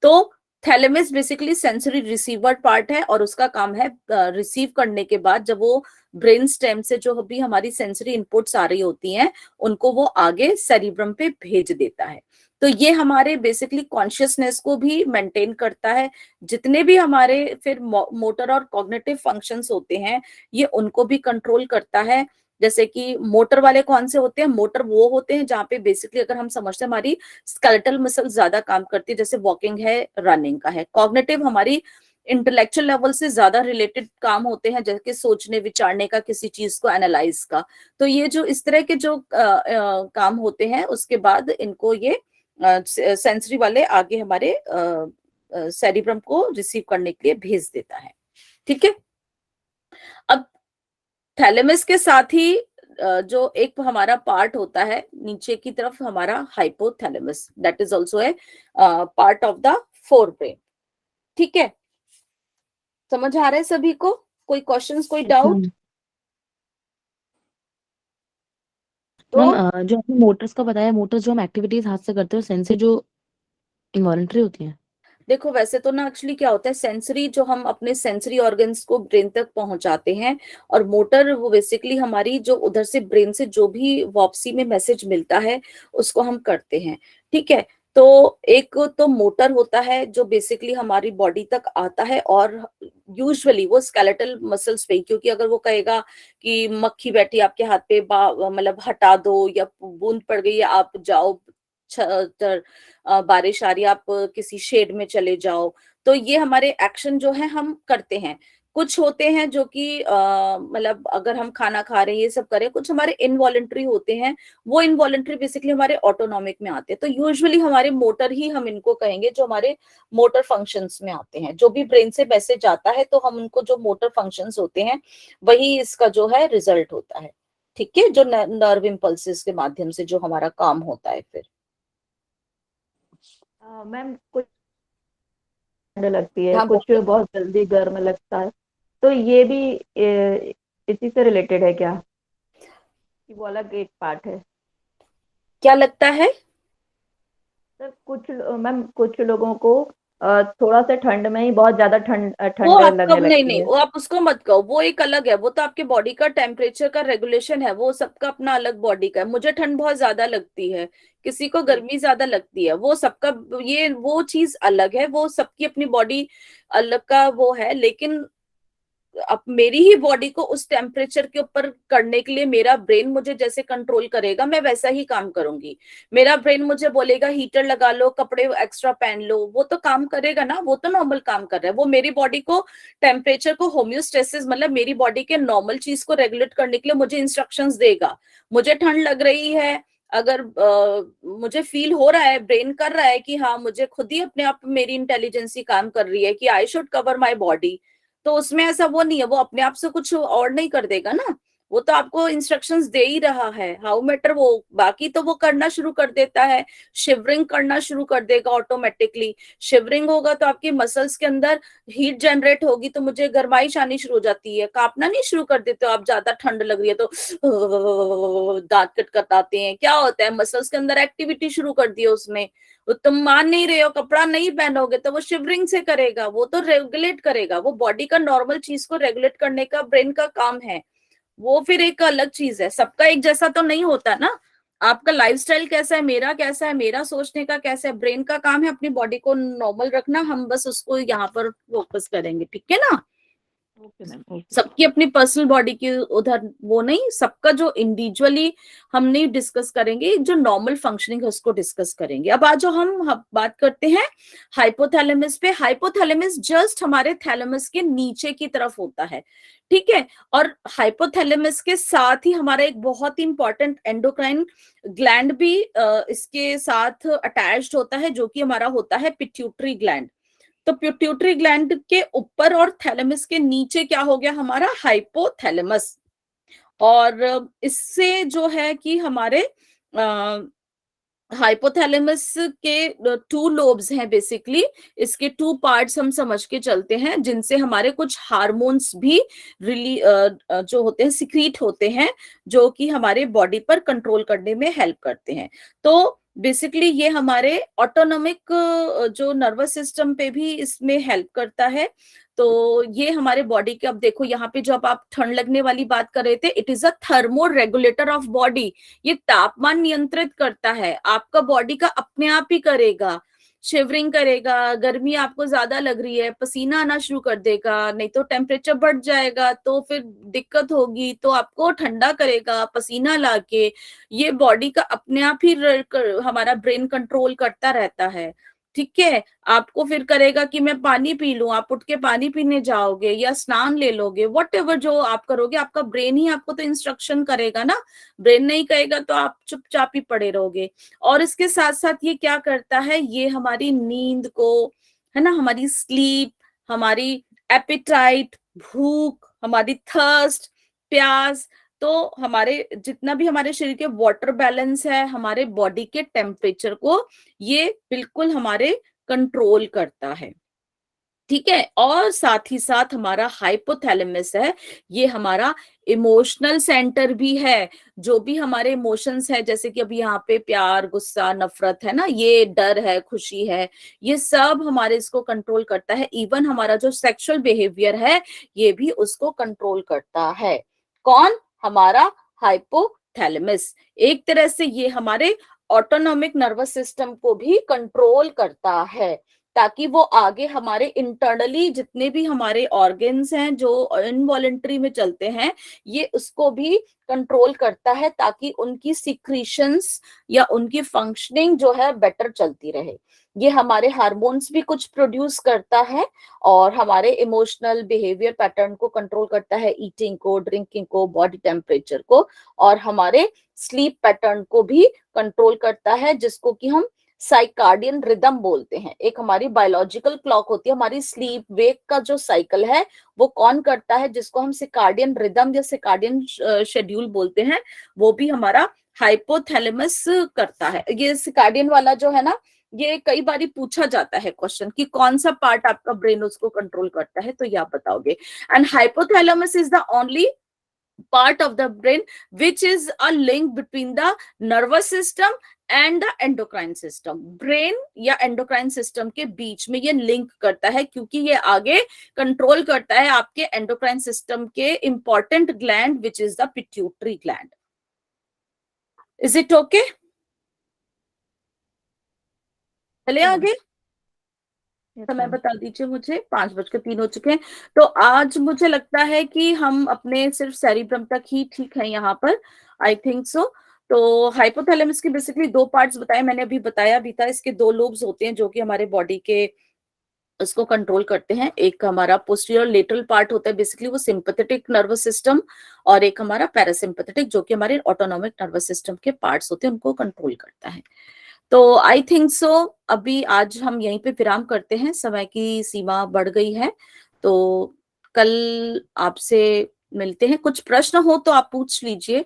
तो thalamus basically sensory receiver part है, और उसका काम है रिसीव करने के बाद, जब वो ब्रेन स्टेम से जो भी हमारी सेंसरी इनपुट्स आ रही होती हैं, उनको वो आगे सेरिब्रम पे भेज देता है। तो ये हमारे बेसिकली कॉन्शियसनेस को भी मेंटेन करता है। जितने भी हमारे फिर मोटर और कॉग्निटिव फंक्शंस होते हैं, ये उनको भी कंट्रोल करता है। जैसे कि मोटर वाले कौन से होते हैं? मोटर वो होते हैं जहाँ पे बेसिकली अगर हम समझते हैं हमारी स्केलेटल मसल ज्यादा काम करती है, जैसे वॉकिंग है, रनिंग का है। कॉग्निटिव हमारी इंटेलेक्चुअल लेवल से ज्यादा रिलेटेड काम होते हैं, जैसे कि सोचने विचारने का, किसी चीज को एनालाइज का। तो ये जो इस तरह के जो काम होते हैं, उसके बाद इनको ये सेंसरी वाले आगे हमारे सेरिब्रम को रिसीव करने के लिए भेज देता है। ठीक है, अब थैलेमस के साथ ही जो एक हमारा पार्ट होता है नीचे की तरफ, हमारा hypothalamus, that is also a part of the fore brain. ठीक है, समझ आ रहा है सभी को? कोई क्वेश्चंस, कोई डाउट? तो मैम जो आपने मोटर्स का बताया, मोटर्स जो हम एक्टिविटीज हाथ से करते हैं, सेंसरी जो इनवॉलंटरी होती है। देखो वैसे तो ना एक्चुअली क्या होता है, सेंसरी जो हम अपने सेंसरी ऑर्गन्स को ब्रेन तक पहुंचाते हैं, और मोटर वो बेसिकली हमारी जो उधर से ब्रेन से जो भी वापसी में मैसेज मिलता है उसको हम करते हैं। ठीक है, तो एक तो मोटर होता है जो बेसिकली हमारी बॉडी तक आता है, और यूजुअली वो स्केलेटल मसल्स पे, क्योंकि अगर वो कहेगा कि मक्खी बैठी आपके हाथ पे, मतलब हटा दो, या बूंद पड़ गई है आप जाओ, बारिश आ रही है आप किसी शेड में चले जाओ, तो ये हमारे एक्शन जो है हम करते हैं। कुछ होते हैं जो कि मतलब अगर हम खाना खा रहे हैं ये सब करें, कुछ हमारे इनवॉलंटरी होते हैं, वो इनवॉलंटरी बेसिकली हमारे ऑटोनॉमिक में आते हैं। तो यूजुअली हमारे मोटर ही हम इनको कहेंगे, जो हमारे मोटर फंक्शंस में आते हैं। जो भी ब्रेन से मैसेज आता है तो हम उनको जो मोटर फंक्शंस होते हैं वही इसका जो है रिजल्ट होता है। ठीक है, जो नर्व इम्पल्सेस के माध्यम से जो हमारा काम होता है। फिर मैम कुछ ठंड लगती है, हाँ, कुछ बहुत जल्दी गर्म लगता है, तो ये भी इसी से रिलेटेड है क्या, कि वो अलग एक पार्ट है? क्या लगता है? सर मैम कुछ लोगों को थोड़ा सा ठंड में ही बहुत ज्यादा ठंड वो ठंड आपका लगने नहीं लगती नहीं, है। वो आप उसको मत कहो, वो एक अलग है। वो तो आपके बॉडी का टेम्परेचर का रेगुलेशन है, वो सबका अपना अलग बॉडी का है। मुझे ठंड बहुत ज्यादा लगती है, किसी को गर्मी ज्यादा लगती है, वो सबका ये वो चीज अलग है, वो सबकी अपनी बॉडी अलग का वो है। लेकिन अब मेरी ही बॉडी को उस टेम्परेचर के ऊपर करने के लिए मेरा ब्रेन मुझे जैसे कंट्रोल करेगा, मैं वैसा ही काम करूंगी। मेरा ब्रेन मुझे बोलेगा हीटर लगा लो, कपड़े एक्स्ट्रा पहन लो, वो तो काम करेगा ना, वो तो नॉर्मल काम कर रहा है। वो मेरी बॉडी को टेम्परेचर को होम्योस्टेसिस, मतलब मेरी बॉडी के नॉर्मल चीज को रेगुलेट करने के लिए मुझे इंस्ट्रक्शंस देगा। मुझे ठंड लग रही है, अगर मुझे फील हो रहा है, ब्रेन कर रहा है कि हाँ मुझे खुद ही अपने आप मेरी इंटेलिजेंसी काम कर रही है कि I should cover my body, तो उसमें ऐसा वो नहीं है, वो अपने आप से कुछ और नहीं कर देगा ना, वो तो आपको इंस्ट्रक्शंस दे ही रहा है। हाउ मैटर वो बाकी तो वो करना शुरू कर देता है, शिवरिंग करना शुरू कर देगा ऑटोमेटिकली। शिवरिंग होगा तो आपकी मसल्स के अंदर हीट जनरेट होगी, तो मुझे गर्माइश आनी शुरू हो जाती है। कांपना नहीं शुरू कर देते हो आप, ज्यादा ठंड लग रही है तो दांत कटकटाते हैं, क्या होता है, मसल्स के अंदर एक्टिविटी शुरू कर दी है उसने। तुम मान नहीं रहे हो, कपड़ा नहीं पहनोगे, तो वो शिवरिंग से करेगा, वो तो रेगुलेट करेगा। वो बॉडी का नॉर्मल चीज को रेगुलेट करने का ब्रेन का काम है, वो फिर एक अलग चीज है। सबका एक जैसा तो नहीं होता ना, आपका लाइफस्टाइल कैसा है, मेरा कैसा है, मेरा सोचने का कैसा है, ब्रेन का काम है अपनी बॉडी को नॉर्मल रखना, हम बस उसको यहाँ पर फोकस करेंगे। ठीक है ना? Okay ma'am, okay. सबकी अपनी पर्सनल बॉडी की उधर वो नहीं, सबका जो इंडिविजुअली हम नहीं डिस्कस करेंगे, जो नॉर्मल फंक्शनिंग है उसको डिस्कस करेंगे। अब आज जो हम बात करते हैं हाइपोथैलेमस पे। हाइपोथैलेमस जस्ट हमारे थैलेमस के नीचे की तरफ होता है। ठीक है, और हाइपोथैलेमस के साथ ही हमारा एक बहुत ही इंपॉर्टेंट एंडोक्राइन ग्लैंड भी इसके साथ अटैच्ड होता है, जो कि हमारा होता है पिट्यूटरी ग्लैंड। तो पिट्यूटरी ग्लैंड के ऊपर और थैलेमस के नीचे क्या हो गया, हमारा हाइपोथैलेमस। और इससे जो है कि हमारे हाइपोथैलेमस के 2 लोब्स हैं बेसिकली, इसके 2 पार्ट्स हम समझ के चलते हैं, जिनसे हमारे कुछ हार्मोन्स भी जो होते हैं सिक्रीट होते हैं, जो कि हमारे बॉडी पर कंट्रोल करने में हेल्प करते हैं। तो बेसिकली ये हमारे ऑटोनॉमिक जो नर्वस सिस्टम पे भी इसमें हेल्प करता है। तो ये हमारे बॉडी के, अब देखो यहाँ पे जब आप ठंड लगने वाली बात कर रहे थे, it is a thermo regulator of body. ये तापमान नियंत्रित करता है, आपका बॉडी का अपने आप ही करेगा, शिवरिंग करेगा। गर्मी आपको ज्यादा लग रही है, पसीना आना शुरू कर देगा, नहीं तो टेम्परेचर बढ़ जाएगा तो फिर दिक्कत होगी, तो आपको ठंडा करेगा पसीना लाके। ये बॉडी का अपने आप ही हमारा ब्रेन कंट्रोल करता रहता है। ठीक है, आपको फिर करेगा कि मैं पानी पी लूं, आप उठ के पानी पीने जाओगे या स्नान ले लोगे, व्हाटएवर जो आप करोगे, आपका ब्रेन ही आपको तो इंस्ट्रक्शन करेगा ना, ब्रेन नहीं कहेगा तो आप चुपचाप ही पड़े रहोगे। और इसके साथ साथ ये क्या करता है, ये हमारी नींद को, है ना, हमारी स्लीप, हमारी एपिटाइट, भूख, हमारी थर्स्ट, प्यास, तो हमारे जितना भी हमारे शरीर के वाटर बैलेंस है, हमारे बॉडी के टेम्परेचर को ये बिल्कुल हमारे कंट्रोल करता है। ठीक है, और साथ ही साथ हमारा हाइपोथैलेमस है, ये हमारा इमोशनल सेंटर भी है। जो भी हमारे इमोशंस है, जैसे कि अभी यहाँ पे प्यार, गुस्सा, नफरत है ना, ये डर है, खुशी है, ये सब हमारे इसको कंट्रोल करता है। इवन हमारा जो सेक्सुअल बिहेवियर है, ये भी उसको कंट्रोल करता है। कौन? हमारा हाइपोथैलेमस। एक तरह से ये हमारे ऑटोनॉमिक नर्वस सिस्टम को भी कंट्रोल करता है, ताकि वो आगे हमारे इंटरनली जितने भी हमारे ऑर्गन्स हैं जो इनवॉलेंट्री में चलते हैं, ये उसको भी कंट्रोल करता है, ताकि उनकी सिक्रीशंस या उनकी फंक्शनिंग जो है बेटर चलती रहे। ये हमारे हार्मोन्स भी कुछ प्रोड्यूस करता है, और हमारे इमोशनल बिहेवियर पैटर्न को कंट्रोल करता है, ईटिंग को, ड्रिंकिंग को, बॉडी टेम्परेचर को, और हमारे स्लीप पैटर्न को भी कंट्रोल करता है, जिसको कि हम साइकार्डियन रिदम बोलते हैं। एक हमारी बायोलॉजिकल क्लॉक होती है, हमारी स्लीप वेक का जो साइकिल है वो कौन करता है, जिसको हम सिकार्डियन रिदम या सिकार्डियन शेड्यूल बोलते हैं, वो भी हमारा हाइपोथैलेमस करता है। ये सिकार्डियन वाला जो है ना, ये कई बार पूछा जाता है क्वेश्चन कि कौन सा पार्ट आपका ब्रेन उसको कंट्रोल करता है, तो ये आप बताओगे। And hypothalamus is the only part of the brain which is a link between the nervous system and the endocrine system। brain या endocrine system के बीच में ये लिंक करता है, क्योंकि ये आगे कंट्रोल करता है आपके endocrine system के important gland which is the pituitary gland। is it okay? चले आगे, समय बता दीजिए मुझे, 5:03 हो चुके हैं। तो आज मुझे लगता है कि हम अपने सिर्फ सेरिब्रम तक ही ठीक है यहाँ पर, आई थिंक सो। तो हाइपोथैलेमस की बेसिकली 2 पार्ट्स बताए मैंने, अभी बताया भी था। इसके 2 लोब्स होते हैं जो कि हमारे बॉडी के उसको कंट्रोल करते हैं। एक हमारा पोस्टीरियर लेटरल पार्ट होता है, बेसिकली वो सिंपैथेटिक नर्वस सिस्टम, और एक हमारा पैरासिम्पैथेटिक, जो कि हमारे ऑटोनॉमिक नर्वस सिस्टम के पार्ट्स होते हैं, उनको कंट्रोल करता है। तो आई थिंक सो अभी आज हम यहीं पे विराम करते हैं, समय की सीमा बढ़ गई है। तो कल आपसे मिलते हैं। कुछ प्रश्न हो तो आप पूछ लीजिए।